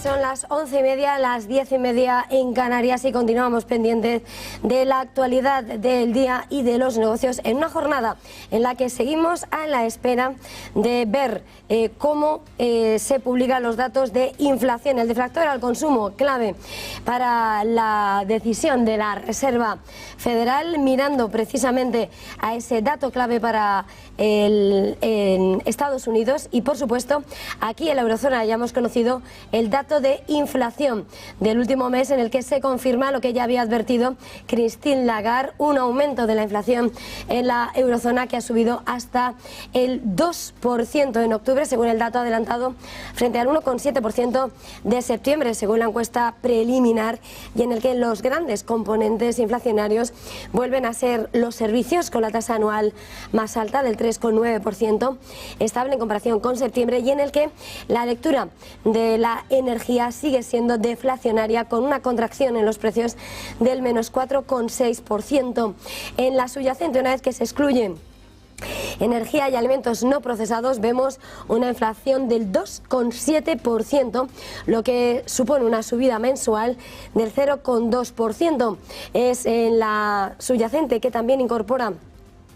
[SPEAKER 3] Son las 11:30, las 10:30 en Canarias y continuamos pendientes de la actualidad del día y de los negocios en una jornada en la que seguimos a la espera de ver cómo se publican los datos de inflación. El deflactor al consumo, clave para la decisión de la Reserva Federal, mirando precisamente a ese dato clave para en Estados Unidos y por supuesto aquí en la eurozona ya hemos conocido el dato de inflación del último mes en el que se confirma lo que ya había advertido Christine Lagarde, un aumento de la inflación en la eurozona que ha subido hasta el 2% en octubre según el dato adelantado frente al 1,7% de septiembre según la encuesta preliminar y en el que los grandes componentes inflacionarios vuelven a ser los servicios con la tasa anual más alta del 3,9%, estable en comparación con septiembre y en el que la lectura de la energía sigue siendo deflacionaria con una contracción en los precios del menos 4,6%. En la subyacente, una vez que se excluyen energía y alimentos no procesados, vemos una inflación del 2,7%, lo que supone una subida mensual del 0,2%. Es en la subyacente que también incorpora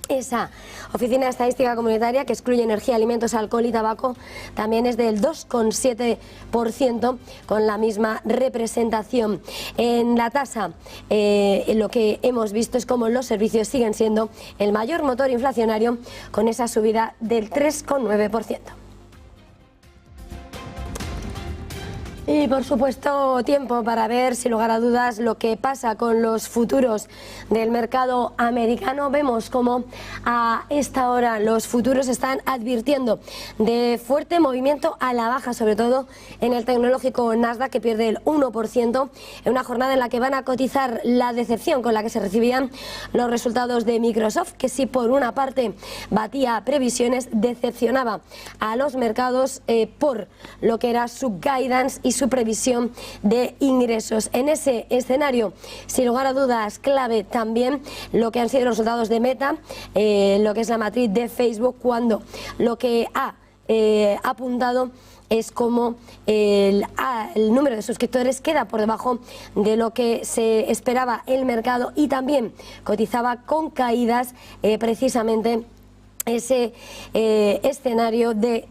[SPEAKER 3] esa oficina de estadística comunitaria que excluye energía, alimentos, alcohol y tabaco, también es del 2,7% con la misma representación. En la tasa lo que hemos visto es cómo los servicios siguen siendo el mayor motor inflacionario con esa subida del 3,9%. Y por supuesto tiempo para ver sin lugar a dudas lo que pasa con los futuros del mercado americano. Vemos como a esta hora los futuros están advirtiendo de fuerte movimiento a la baja, sobre todo en el tecnológico Nasdaq que pierde el 1% en una jornada en la que van a cotizar la decepción con la que se recibían los resultados de Microsoft, que sí por una parte batía previsiones, decepcionaba a los mercados por lo que era su guidance y su previsión de ingresos. En ese escenario, sin lugar a dudas, clave también lo que han sido los resultados de Meta, lo que es la matriz de Facebook, cuando lo que ha apuntado es como el número de suscriptores queda por debajo de lo que se esperaba el mercado y también cotizaba con caídas precisamente ese escenario de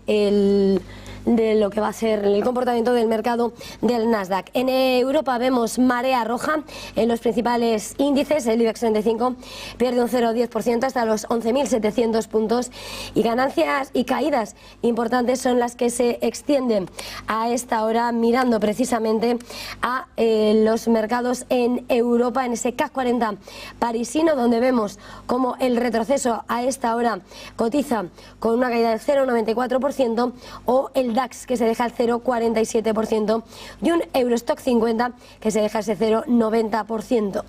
[SPEAKER 3] lo que va a ser el comportamiento del mercado del Nasdaq. En Europa vemos marea roja en los principales índices. El IBEX 35 pierde un 0,10% hasta los 11.700 puntos y ganancias y caídas importantes son las que se extienden a esta hora, mirando precisamente a los mercados en Europa, en ese CAC 40 parisino, donde vemos como el retroceso a esta hora cotiza con una caída del 0,94%, o el DAX que se deja el 0,47% y un Eurostock 50 que se deja ese 0,90%.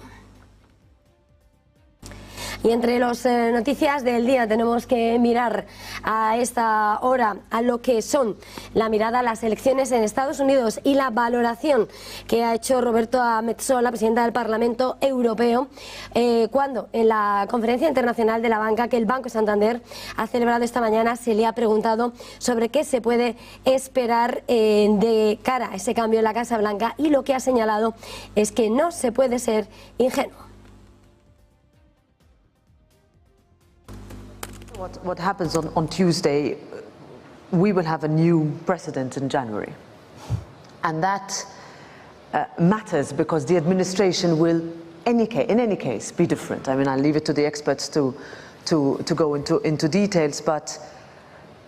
[SPEAKER 3] Y entre las noticias del día tenemos que mirar a esta hora a lo que son la mirada a las elecciones en Estados Unidos y la valoración que ha hecho Roberta Metsola, presidenta del Parlamento Europeo, cuando en la conferencia internacional de la banca que el Banco Santander ha celebrado esta mañana se le ha preguntado sobre qué se puede esperar de cara a ese cambio en la Casa Blanca, y lo que ha señalado es que no se puede ser ingenuo.
[SPEAKER 5] What happens on Tuesday, we will have a new president in January. And that matters because the administration will, in any case, be different. I mean, I'll leave it to the experts to go into details, but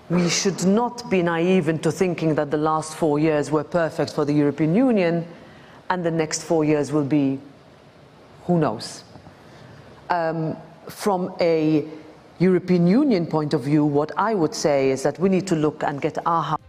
[SPEAKER 5] we should not be naive into thinking that the last 4 years were perfect for the European Union and the next 4 years will be, who knows. From a European Union point of view, what I would say is that we need to look and get our house.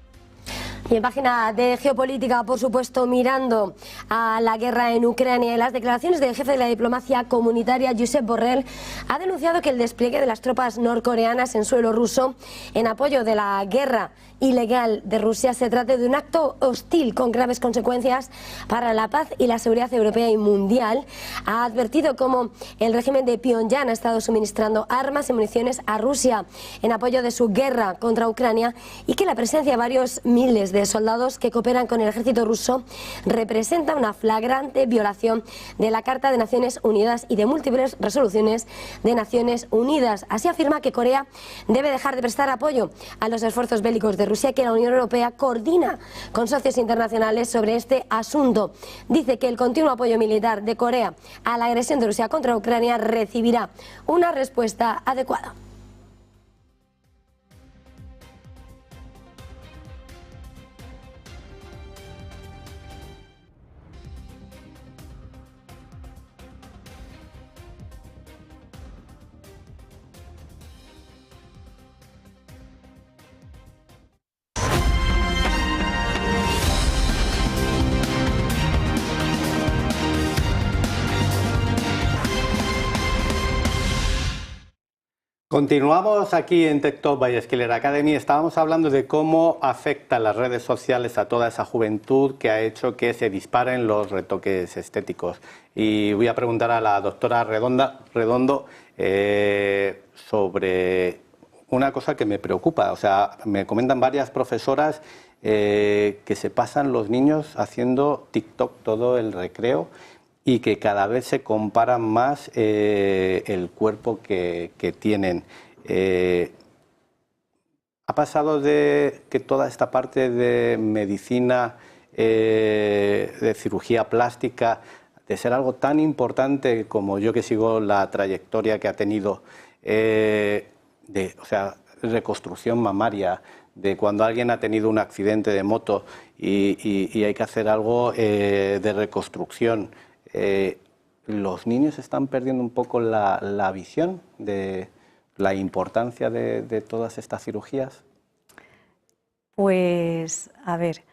[SPEAKER 3] Y en página de geopolítica, por supuesto, mirando a la guerra en Ucrania y las declaraciones del jefe de la diplomacia comunitaria, Josep Borrell, ha denunciado que el despliegue de las tropas norcoreanas en suelo ruso en apoyo de la guerra ilegal de Rusia se trate de un acto hostil con graves consecuencias para la paz y la seguridad europea y mundial. Ha advertido cómo el régimen de Pyongyang ha estado suministrando armas y municiones a Rusia en apoyo de su guerra contra Ucrania y que la presencia de varios miles de soldados que cooperan con el ejército ruso representa una flagrante violación de la Carta de Naciones Unidas y de múltiples resoluciones de Naciones Unidas. Así afirma que Corea debe dejar de prestar apoyo a los esfuerzos bélicos de Rusia, que la Unión Europea coordina con socios internacionales sobre este asunto. Dice que el continuo apoyo militar de Corea a la agresión de Rusia contra Ucrania recibirá una respuesta adecuada.
[SPEAKER 1] Continuamos aquí en Tech Talk by Skiller Academy. Estábamos hablando de cómo afectan las redes sociales a toda esa juventud que ha hecho que se disparen los retoques estéticos. Y voy a preguntar a la doctora Redondo sobre una cosa que me preocupa. O sea, me comentan varias profesoras que se pasan los niños haciendo TikTok todo el recreo y que cada vez se comparan más el cuerpo que tienen. Ha pasado de que toda esta parte de medicina, de cirugía plástica, de ser algo tan importante como yo que sigo la trayectoria que ha tenido, o sea, reconstrucción mamaria, de cuando alguien ha tenido un accidente de moto y hay que hacer algo de reconstrucción. ¿Los niños están perdiendo un poco la visión de la importancia de todas estas cirugías?
[SPEAKER 2] Pues, a ver,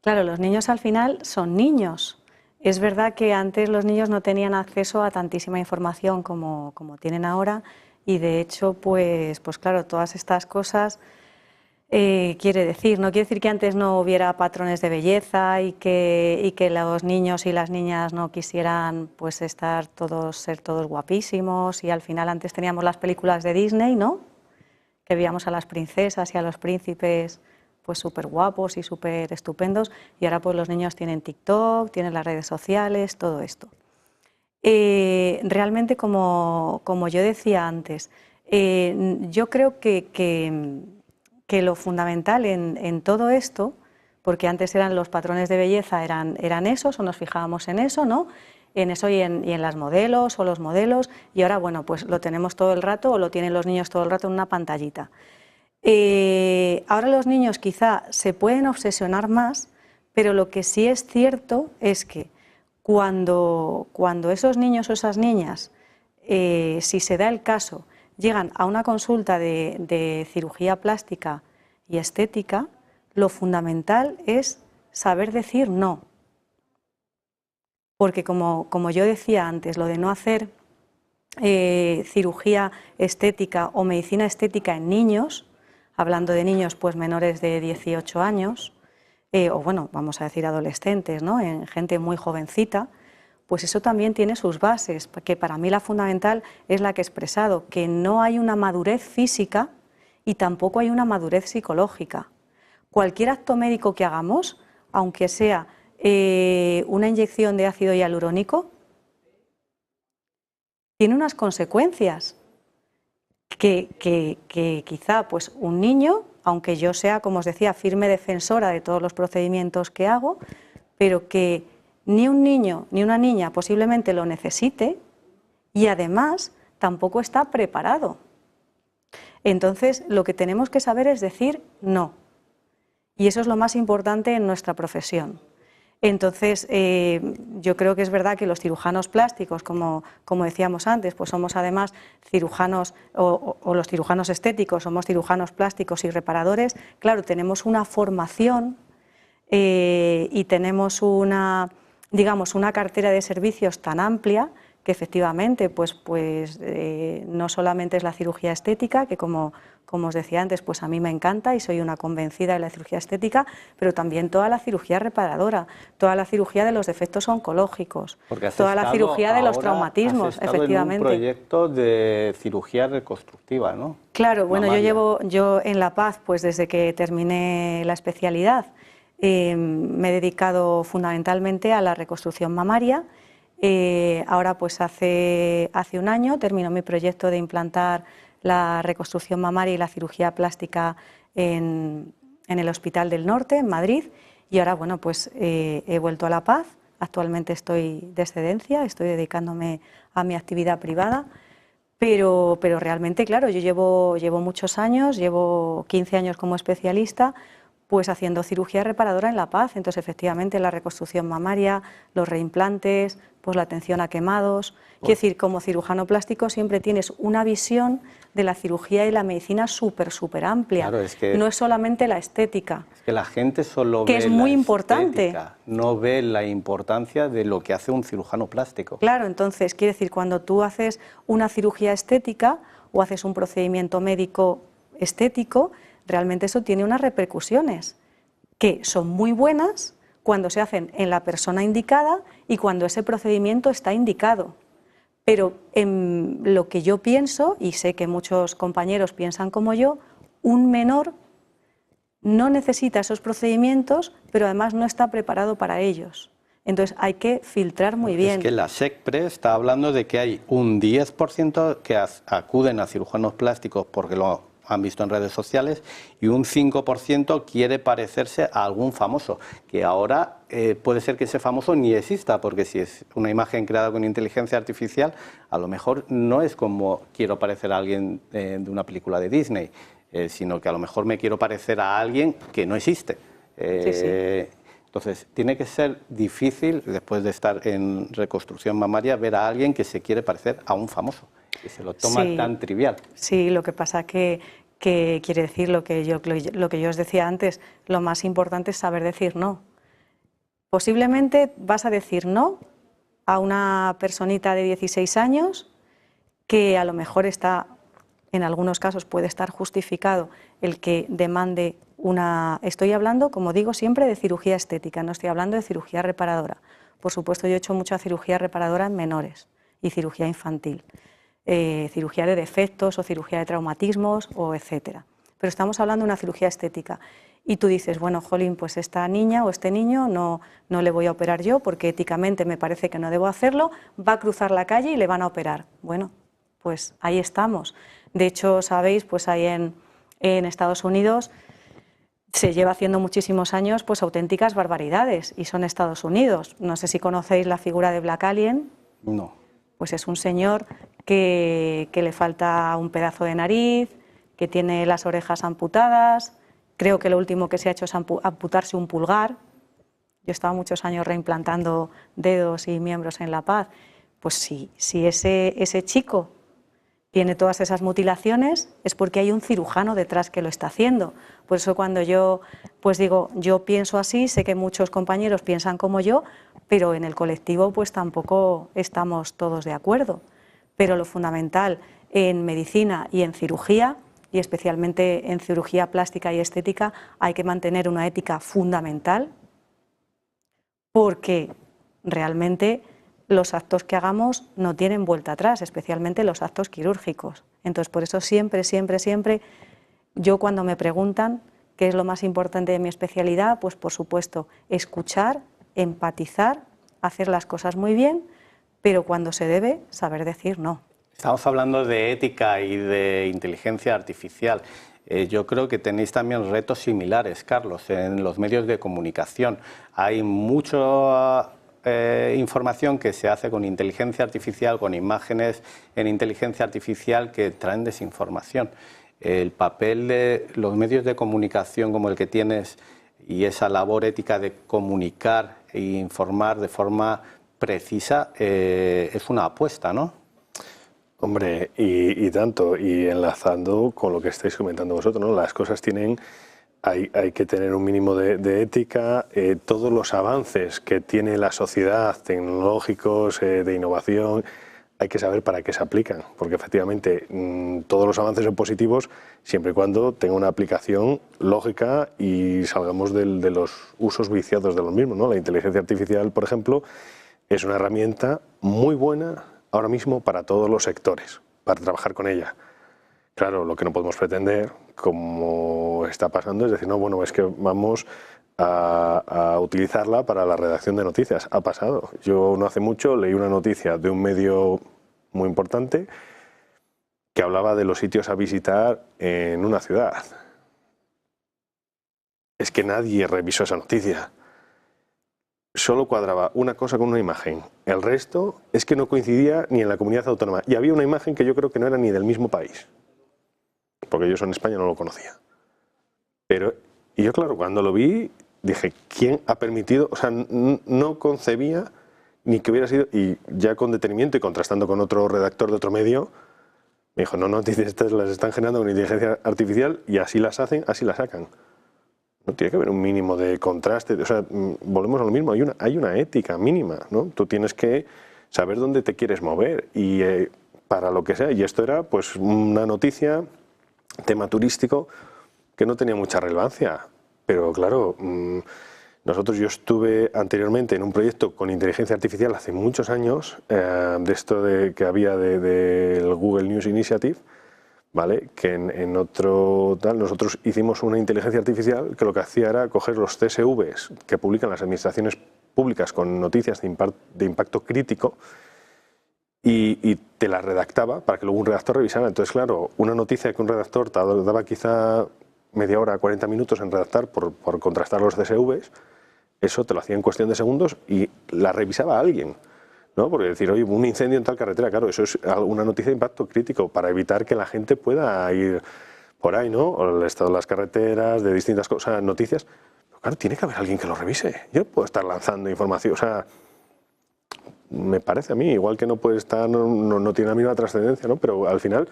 [SPEAKER 2] claro, los niños al final son niños. Es verdad que antes los niños no tenían acceso a tantísima información como tienen ahora y de hecho, pues claro, todas estas cosas... no quiere decir que antes no hubiera patrones de belleza y que los niños y las niñas no quisieran pues ser todos guapísimos, y al final antes teníamos las películas de Disney, ¿no? Que veíamos a las princesas y a los príncipes pues súper guapos y súper estupendos, y ahora pues los niños tienen TikTok, tienen las redes sociales, todo esto. Realmente, como yo decía antes, yo creo que lo fundamental en todo esto, porque antes eran los patrones de belleza, eran esos, o nos fijábamos en eso, ¿no? En eso y en las modelos o los modelos, y ahora, bueno, pues lo tenemos todo el rato, o lo tienen los niños todo el rato en una pantallita. Ahora los niños quizá se pueden obsesionar más, pero lo que sí es cierto es que cuando esos niños o esas niñas, si se da el caso, llegan a una consulta de cirugía plástica y estética, lo fundamental es saber decir no. Porque como yo decía antes, lo de no hacer cirugía estética o medicina estética en niños, hablando de niños pues menores de 18 años, o bueno, vamos a decir adolescentes, ¿no? En gente muy jovencita, pues eso también tiene sus bases, que para mí la fundamental es la que he expresado, que no hay una madurez física y tampoco hay una madurez psicológica. Cualquier acto médico que hagamos, aunque sea una inyección de ácido hialurónico, tiene unas consecuencias que quizá pues un niño, aunque yo sea, como os decía, firme defensora de todos los procedimientos que hago, pero que ni un niño ni una niña posiblemente lo necesite y además tampoco está preparado. Entonces, lo que tenemos que saber es decir no. Y eso es lo más importante en nuestra profesión. Entonces, yo creo que es verdad que los cirujanos plásticos, como decíamos antes, pues somos además cirujanos, o los cirujanos estéticos, somos cirujanos plásticos y reparadores. Claro, tenemos una formación y tenemos una cartera de servicios tan amplia que efectivamente no solamente es la cirugía estética, que como os decía antes, pues a mí me encanta y soy una convencida de la cirugía estética, pero también toda la cirugía reparadora, toda la cirugía de los defectos oncológicos, toda la cirugía de los traumatismos, efectivamente.
[SPEAKER 1] En un proyecto de cirugía reconstructiva, ¿no?
[SPEAKER 2] Claro, bueno, yo en La Paz, pues desde que terminé la especialidad, me he dedicado fundamentalmente a la reconstrucción mamaria. Ahora pues hace un año terminó mi proyecto de implantar la reconstrucción mamaria y la cirugía plástica en el Hospital del Norte, en Madrid, y ahora bueno pues he vuelto a La Paz. Actualmente estoy de excedencia, estoy dedicándome a mi actividad privada, pero realmente, claro, yo llevo muchos años, llevo 15 años como especialista, pues haciendo cirugía reparadora en La Paz. Entonces, efectivamente, la reconstrucción mamaria, los reimplantes, pues la atención a quemados. Quiero decir, como cirujano plástico siempre tienes una visión de la cirugía y la medicina súper amplia.
[SPEAKER 1] Claro, es que
[SPEAKER 2] no es solamente la estética.
[SPEAKER 1] Es que la gente solo
[SPEAKER 2] que
[SPEAKER 1] ve
[SPEAKER 2] es muy
[SPEAKER 1] la
[SPEAKER 2] importante.
[SPEAKER 1] Estética, no ve la importancia de lo que hace un cirujano plástico.
[SPEAKER 2] Claro, entonces, quiere decir, cuando tú haces una cirugía estética o haces un procedimiento médico estético, realmente eso tiene unas repercusiones que son muy buenas cuando se hacen en la persona indicada y cuando ese procedimiento está indicado. Pero en lo que yo pienso, y sé que muchos compañeros piensan como yo, un menor no necesita esos procedimientos, pero además no está preparado para ellos. Entonces hay que filtrar muy bien.
[SPEAKER 1] Es que la SECPRE está hablando de que hay un 10% que acuden a cirujanos plásticos porque lo han visto en redes sociales y un 5% quiere parecerse a algún famoso, que ahora puede ser que ese famoso ni exista, porque si es una imagen creada con inteligencia artificial, a lo mejor no es como quiero parecer a alguien de una película de Disney, sino que a lo mejor me quiero parecer a alguien que no existe.
[SPEAKER 2] Sí.
[SPEAKER 1] Entonces, tiene que ser difícil, después de estar en reconstrucción mamaria, ver a alguien que se quiere parecer a un famoso, que se lo toma tan trivial.
[SPEAKER 2] Sí, lo que pasa que quiere decir lo que yo os decía antes, lo más importante es saber decir no. Posiblemente vas a decir no a una personita de 16 años que a lo mejor está, en algunos casos puede estar justificado el que demande una... Estoy hablando, como digo siempre, de cirugía estética, no estoy hablando de cirugía reparadora. Por supuesto, yo he hecho mucha cirugía reparadora en menores y cirugía infantil. Cirugía de defectos o cirugía de traumatismos o etcétera. Pero estamos hablando de una cirugía estética y tú dices, bueno, jolín, pues esta niña o este niño no le voy a operar yo porque éticamente me parece que no debo hacerlo, va a cruzar la calle y le van a operar. Bueno, pues ahí estamos. De hecho, sabéis, pues ahí en Estados Unidos se lleva haciendo muchísimos años pues auténticas barbaridades y son Estados Unidos. No sé si conocéis la figura de Black Alien.
[SPEAKER 1] No.
[SPEAKER 2] Pues es un señor que le falta un pedazo de nariz, que tiene las orejas amputadas. Creo que lo último que se ha hecho es amputarse un pulgar. Yo he estado muchos años reimplantando dedos y miembros en La Paz. Pues si ese chico tiene todas esas mutilaciones es porque hay un cirujano detrás que lo está haciendo. Por eso cuando yo pues digo, yo pienso así, sé que muchos compañeros piensan como yo, pero en el colectivo pues tampoco estamos todos de acuerdo. Pero lo fundamental en medicina y en cirugía, y especialmente en cirugía plástica y estética, hay que mantener una ética fundamental, porque realmente los actos que hagamos no tienen vuelta atrás, especialmente los actos quirúrgicos. Entonces, por eso siempre, yo cuando me preguntan qué es lo más importante de mi especialidad, pues por supuesto, escuchar, empatizar, hacer las cosas muy bien, pero cuando se debe, saber decir no.
[SPEAKER 1] Estamos hablando de ética y de inteligencia artificial. Yo creo que tenéis también retos similares, Carlos, en los medios de comunicación. Hay mucha información que se hace con inteligencia artificial, con imágenes en inteligencia artificial que traen desinformación. El papel de los medios de comunicación como el que tienes y esa labor ética de comunicar e informar de forma precisa es una apuesta, ¿no?
[SPEAKER 6] Hombre, y tanto, y enlazando con lo que estáis comentando vosotros, ¿no? Las cosas tienen, hay que tener un mínimo de ética. Todos los avances que tiene la sociedad, tecnológicos, de innovación, hay que saber para qué se aplican, porque efectivamente todos los avances son positivos siempre y cuando tenga una aplicación lógica y salgamos de los usos viciados de los mismos, ¿no? La inteligencia artificial, por ejemplo, es una herramienta muy buena ahora mismo para todos los sectores, para trabajar con ella. Claro, lo que no podemos pretender, como está pasando, es decir, no, bueno, es que vamos a utilizarla para la redacción de noticias. Ha pasado. Yo no hace mucho leí una noticia de un medio muy importante que hablaba de los sitios a visitar en una ciudad. Es que nadie revisó esa noticia. Solo cuadraba una cosa con una imagen. El resto es que no coincidía ni en la comunidad autónoma. Y había una imagen que yo creo que no era ni del mismo país. Porque yo eso en España no lo conocía. Y yo, claro, cuando lo vi, dije, ¿quién ha permitido? O sea, no concebía ni que hubiera sido... Y ya con detenimiento y contrastando con otro redactor de otro medio, me dijo, no, noticias estas las están generando con inteligencia artificial y así las hacen, así las sacan. No tiene que haber un mínimo de contraste, o sea, volvemos a lo mismo, hay una ética mínima, ¿no? Tú tienes que saber dónde te quieres mover y para lo que sea, y esto era pues una noticia, tema turístico, que no tenía mucha relevancia, pero claro, yo estuve anteriormente en un proyecto con inteligencia artificial hace muchos años, de esto que había del Google News Initiative, ¿vale? Que en otro tal, nosotros hicimos una inteligencia artificial que lo que hacía era coger los CSVs que publican las administraciones públicas con noticias de impacto crítico y te las redactaba para que luego un redactor revisara. Entonces, claro, una noticia que un redactor tardaba quizá media hora, 40 minutos en redactar por contrastar los CSVs, eso te lo hacía en cuestión de segundos y la revisaba alguien. ¿No? Porque decir, oye, un incendio en tal carretera, claro, eso es una noticia de impacto crítico para evitar que la gente pueda ir por ahí, ¿no? O el estado de las carreteras, de distintas cosas, noticias. Pero claro, tiene que haber alguien que lo revise. Yo no puedo estar lanzando información, o sea, me parece a mí, igual que no puede estar, no tiene la misma trascendencia, ¿no? Pero al final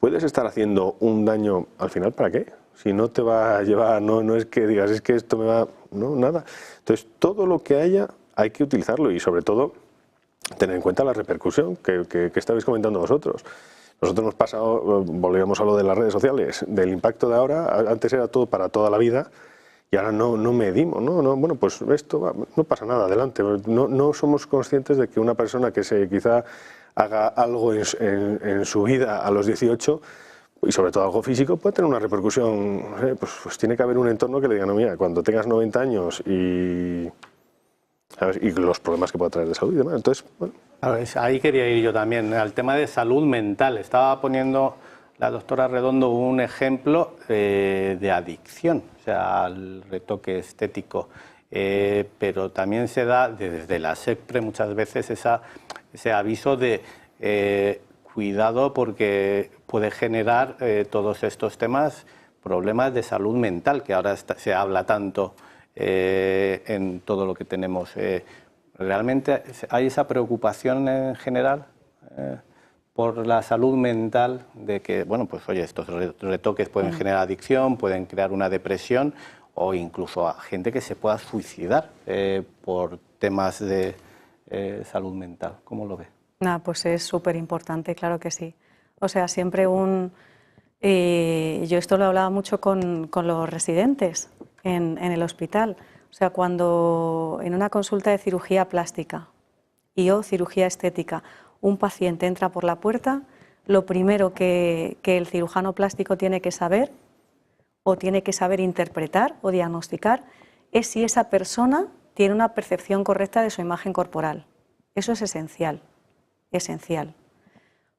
[SPEAKER 6] puedes estar haciendo un daño, ¿al final para qué? Si no te va a llevar, no es que digas, es que esto me va, no, nada. Entonces, todo lo que haya hay que utilizarlo y sobre todo tener en cuenta la repercusión que estabais comentando vosotros. Nosotros hemos pasado, volvíamos a lo de las redes sociales, del impacto de ahora, antes era todo para toda la vida y ahora no medimos, no, bueno, pues esto va, no pasa nada, adelante. No somos conscientes de que una persona que quizá haga algo en su vida a los 18 y sobre todo algo físico puede tener una repercusión, pues tiene que haber un entorno que le diga, no, mira, cuando tengas 90 años y los problemas que pueda traer de salud y demás. Entonces, bueno.
[SPEAKER 1] Ahí quería ir yo también, al tema de salud mental. Estaba poniendo la doctora Redondo un ejemplo de adicción, o sea, al retoque estético. Pero también se da desde la SECPRE muchas veces ese aviso de cuidado porque puede generar todos estos temas problemas de salud mental, que ahora se habla tanto en todo lo que tenemos. ¿Realmente hay esa preocupación en general por la salud mental de que, bueno, pues oye, estos retoques pueden generar adicción, pueden crear una depresión o incluso a gente que se pueda suicidar por temas de salud mental? ¿Cómo lo ve?
[SPEAKER 2] Pues es súper importante, claro que sí. O sea, siempre yo esto lo hablaba mucho con los residentes en el hospital. O sea, cuando en una consulta de cirugía plástica o cirugía estética un paciente entra por la puerta, lo primero que el cirujano plástico tiene que saber o tiene que saber interpretar o diagnosticar es si esa persona tiene una percepción correcta de su imagen corporal. Eso es esencial, esencial.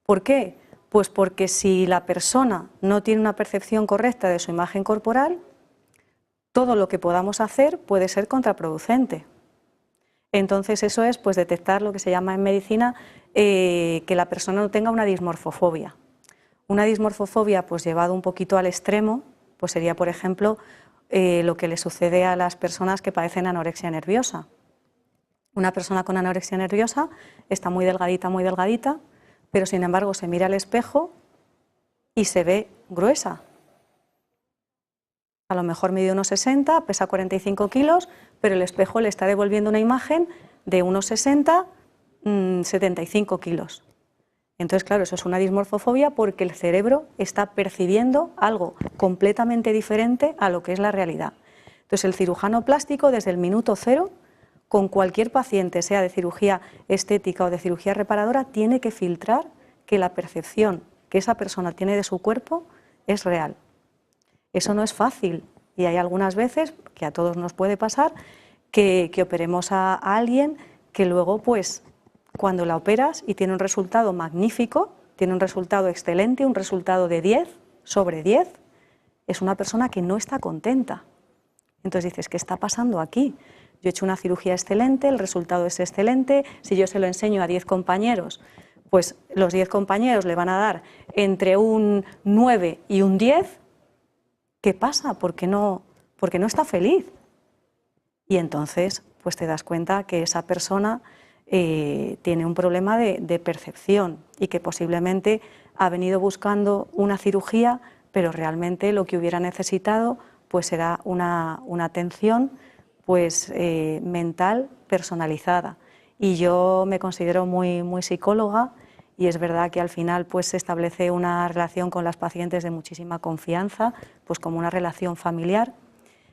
[SPEAKER 2] ¿Por qué? Pues porque si la persona no tiene una percepción correcta de su imagen corporal, todo lo que podamos hacer puede ser contraproducente. Entonces eso es pues detectar lo que se llama en medicina que la persona no tenga una dismorfofobia. Una dismorfofobia pues llevado un poquito al extremo pues sería por ejemplo lo que le sucede a las personas que padecen anorexia nerviosa. Una persona con anorexia nerviosa está muy delgadita, pero sin embargo se mira al espejo y se ve gruesa. A lo mejor mide unos 60, pesa 45 kilos, pero el espejo le está devolviendo una imagen de unos 60, 75 kilos. Entonces, claro, eso es una dismorfofobia porque el cerebro está percibiendo algo completamente diferente a lo que es la realidad. Entonces, el cirujano plástico, desde el minuto cero, con cualquier paciente, sea de cirugía estética o de cirugía reparadora, tiene que filtrar que la percepción que esa persona tiene de su cuerpo es real. Eso no es fácil y hay algunas veces, que a todos nos puede pasar, que operemos a alguien que luego, pues, cuando la operas y tiene un resultado magnífico, tiene un resultado excelente, un resultado de 10 sobre 10, es una persona que no está contenta. Entonces dices, ¿qué está pasando aquí? Yo he hecho una cirugía excelente, el resultado es excelente, si yo se lo enseño a 10 compañeros, pues los 10 compañeros le van a dar entre un 9 y un 10, ¿qué pasa? ¿Por qué no está feliz? Y entonces pues te das cuenta que esa persona tiene un problema de percepción y que posiblemente ha venido buscando una cirugía, pero realmente lo que hubiera necesitado pues era una atención pues mental personalizada. Y yo me considero muy psicóloga y es verdad que al final pues se establece una relación con las pacientes de muchísima confianza, pues como una relación familiar.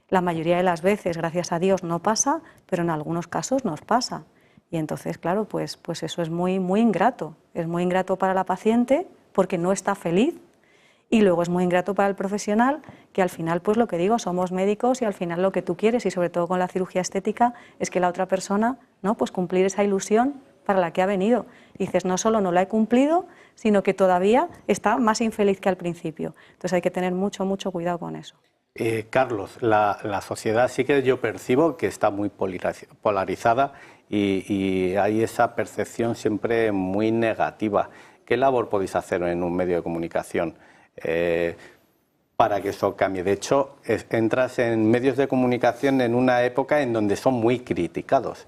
[SPEAKER 2] La mayoría de las veces, gracias a Dios, no pasa, pero en algunos casos nos pasa. Y entonces, claro, pues eso es muy ingrato. Es muy ingrato para la paciente porque no está feliz. Y luego es muy ingrato para el profesional, que al final, pues lo que digo, somos médicos y al final lo que tú quieres, y sobre todo con la cirugía estética, es que la otra persona, ¿no?, pues cumplir esa ilusión para la que ha venido. Y dices, no solo no la he cumplido, sino que todavía está más infeliz que al principio. Entonces hay que tener mucho cuidado con eso.
[SPEAKER 1] Carlos, la sociedad sí que yo percibo que está muy polarizada y hay esa percepción siempre muy negativa. ¿Qué labor podéis hacer en un medio de comunicación para que eso cambie? De hecho, entras en medios de comunicación en una época en donde son muy criticados,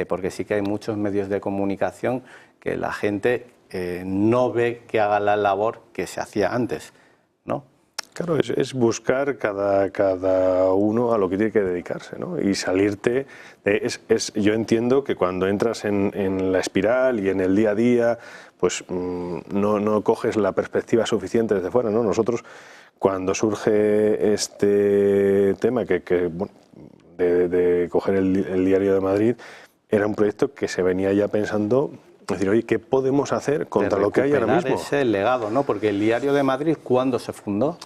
[SPEAKER 1] porque sí que hay muchos medios de comunicación que la gente no ve que haga la labor que se hacía antes, ¿no?
[SPEAKER 6] Claro, es buscar cada uno a lo que tiene que dedicarse, ¿no? Y salirte yo entiendo que cuando entras en la espiral y en el día a día, pues no coges la perspectiva suficiente desde fuera, ¿no? Nosotros, cuando surge este tema bueno, de coger el Diario de Madrid, era un proyecto que se venía ya pensando, es decir, oye, ¿qué podemos hacer contra lo que hay ahora mismo?
[SPEAKER 1] Ese legado, ¿no? Porque el Diario de Madrid, ¿cuándo se fundó?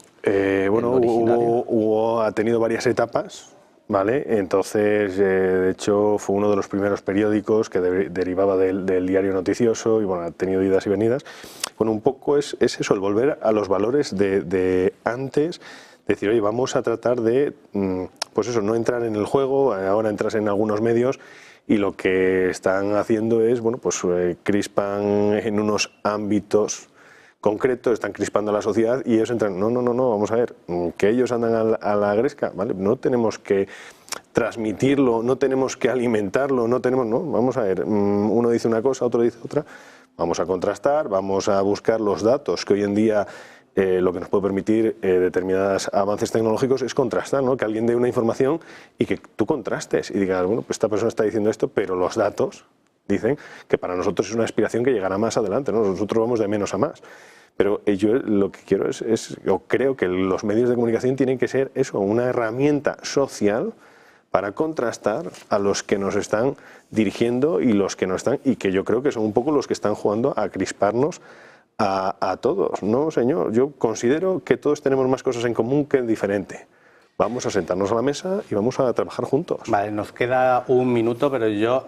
[SPEAKER 6] Bueno, ha tenido varias etapas, ¿vale? Entonces, de hecho, fue uno de los primeros periódicos que derivaba del diario noticioso y, bueno, ha tenido idas y venidas. Bueno, un poco es eso, el volver a los valores de antes, decir, oye, vamos a tratar de, pues eso, no entrar en el juego, ahora entras en algunos medios y lo que están haciendo es, bueno, pues crispan en unos ámbitos concretos, están crispando a la sociedad y ellos entran, no, vamos a ver, que ellos andan a la gresca, ¿vale? No tenemos que transmitirlo, no tenemos que alimentarlo, no, vamos a ver, uno dice una cosa, otro dice otra, vamos a contrastar, vamos a buscar los datos que hoy en día lo que nos puede permitir determinados avances tecnológicos es contrastar, ¿no? Que alguien dé una información y que tú contrastes y digas, bueno, pues esta persona está diciendo esto, pero los datos dicen que para nosotros es una aspiración que llegará más adelante, ¿no? Nosotros vamos de menos a más. Pero yo lo que quiero yo creo que los medios de comunicación tienen que ser eso, una herramienta social para contrastar a los que nos están dirigiendo y los que no están, y que yo creo que son un poco los que están jugando a crisparnos a todos. No, señor, yo considero que todos tenemos más cosas en común que diferente. Vamos a sentarnos a la mesa y vamos a trabajar juntos.
[SPEAKER 1] Vale, nos queda un minuto, pero yo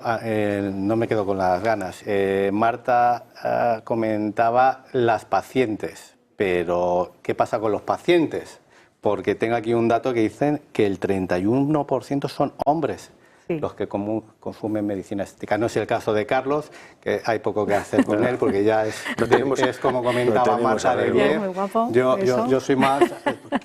[SPEAKER 1] no me quedo con las ganas. Marta comentaba las pacientes, pero ¿qué pasa con los pacientes? Porque tengo aquí un dato que dicen que el 31% son hombres. Sí. Los que consumen medicina estética. No es el caso de Carlos, que hay poco que hacer con él, porque ya es como comentaba Marta de bien.
[SPEAKER 2] Muy guapo,
[SPEAKER 1] yo soy más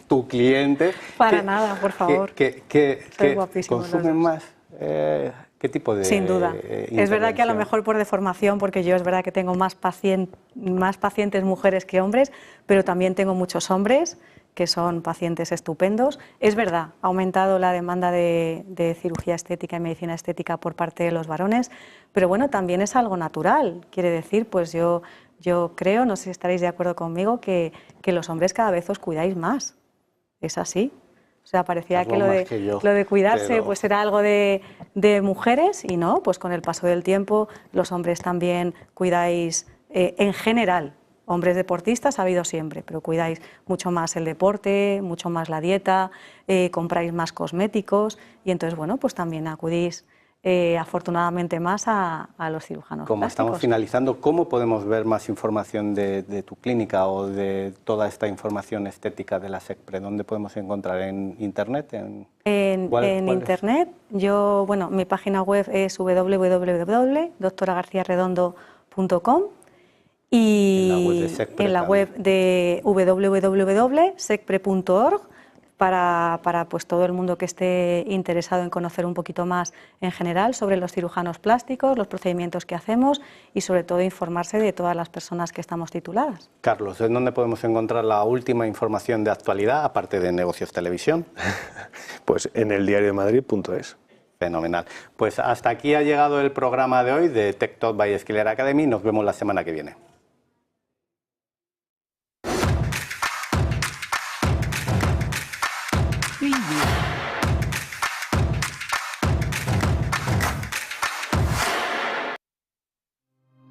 [SPEAKER 1] tu cliente.
[SPEAKER 2] Para nada, por favor.
[SPEAKER 1] Soy guapísimo. ¿Consumen más? ¿Qué tipo de...?
[SPEAKER 2] Sin duda. Es verdad que a lo mejor por deformación, porque yo es verdad que tengo más pacientes mujeres que hombres, pero también tengo muchos hombres que son pacientes estupendos. Es verdad, ha aumentado la demanda de cirugía estética y medicina estética por parte de los varones, pero bueno, también es algo natural. Quiere decir, pues yo creo, no sé si estaréis de acuerdo conmigo, que los hombres cada vez os cuidáis más. Es así. O sea, parecía que lo de cuidarse pues era algo de mujeres y no, pues con el paso del tiempo los hombres también cuidáis en general. Hombres deportistas ha habido siempre, pero cuidáis mucho más el deporte, mucho más la dieta, compráis más cosméticos y entonces, bueno, pues también acudís afortunadamente más a los cirujanos
[SPEAKER 1] Como
[SPEAKER 2] plásticos.
[SPEAKER 1] Estamos finalizando, ¿cómo podemos ver más información de tu clínica o de toda esta información estética de la SECPRE? ¿Dónde podemos encontrar? ¿En Internet?
[SPEAKER 2] En Internet, mi página web es www.doctoragarciaredondo.com. Y en la web de www.secpre.org para pues todo el mundo que esté interesado en conocer un poquito más en general sobre los cirujanos plásticos, los procedimientos que hacemos y sobre todo informarse de todas las personas que estamos tituladas.
[SPEAKER 1] Carlos, ¿en dónde podemos encontrar la última información de actualidad, aparte de Negocios Televisión?
[SPEAKER 6] Pues en eldiariodemadrid.es.
[SPEAKER 1] Fenomenal. Pues hasta aquí ha llegado el programa de hoy de Tech Talk by Skiller Academy. Nos vemos la semana que viene.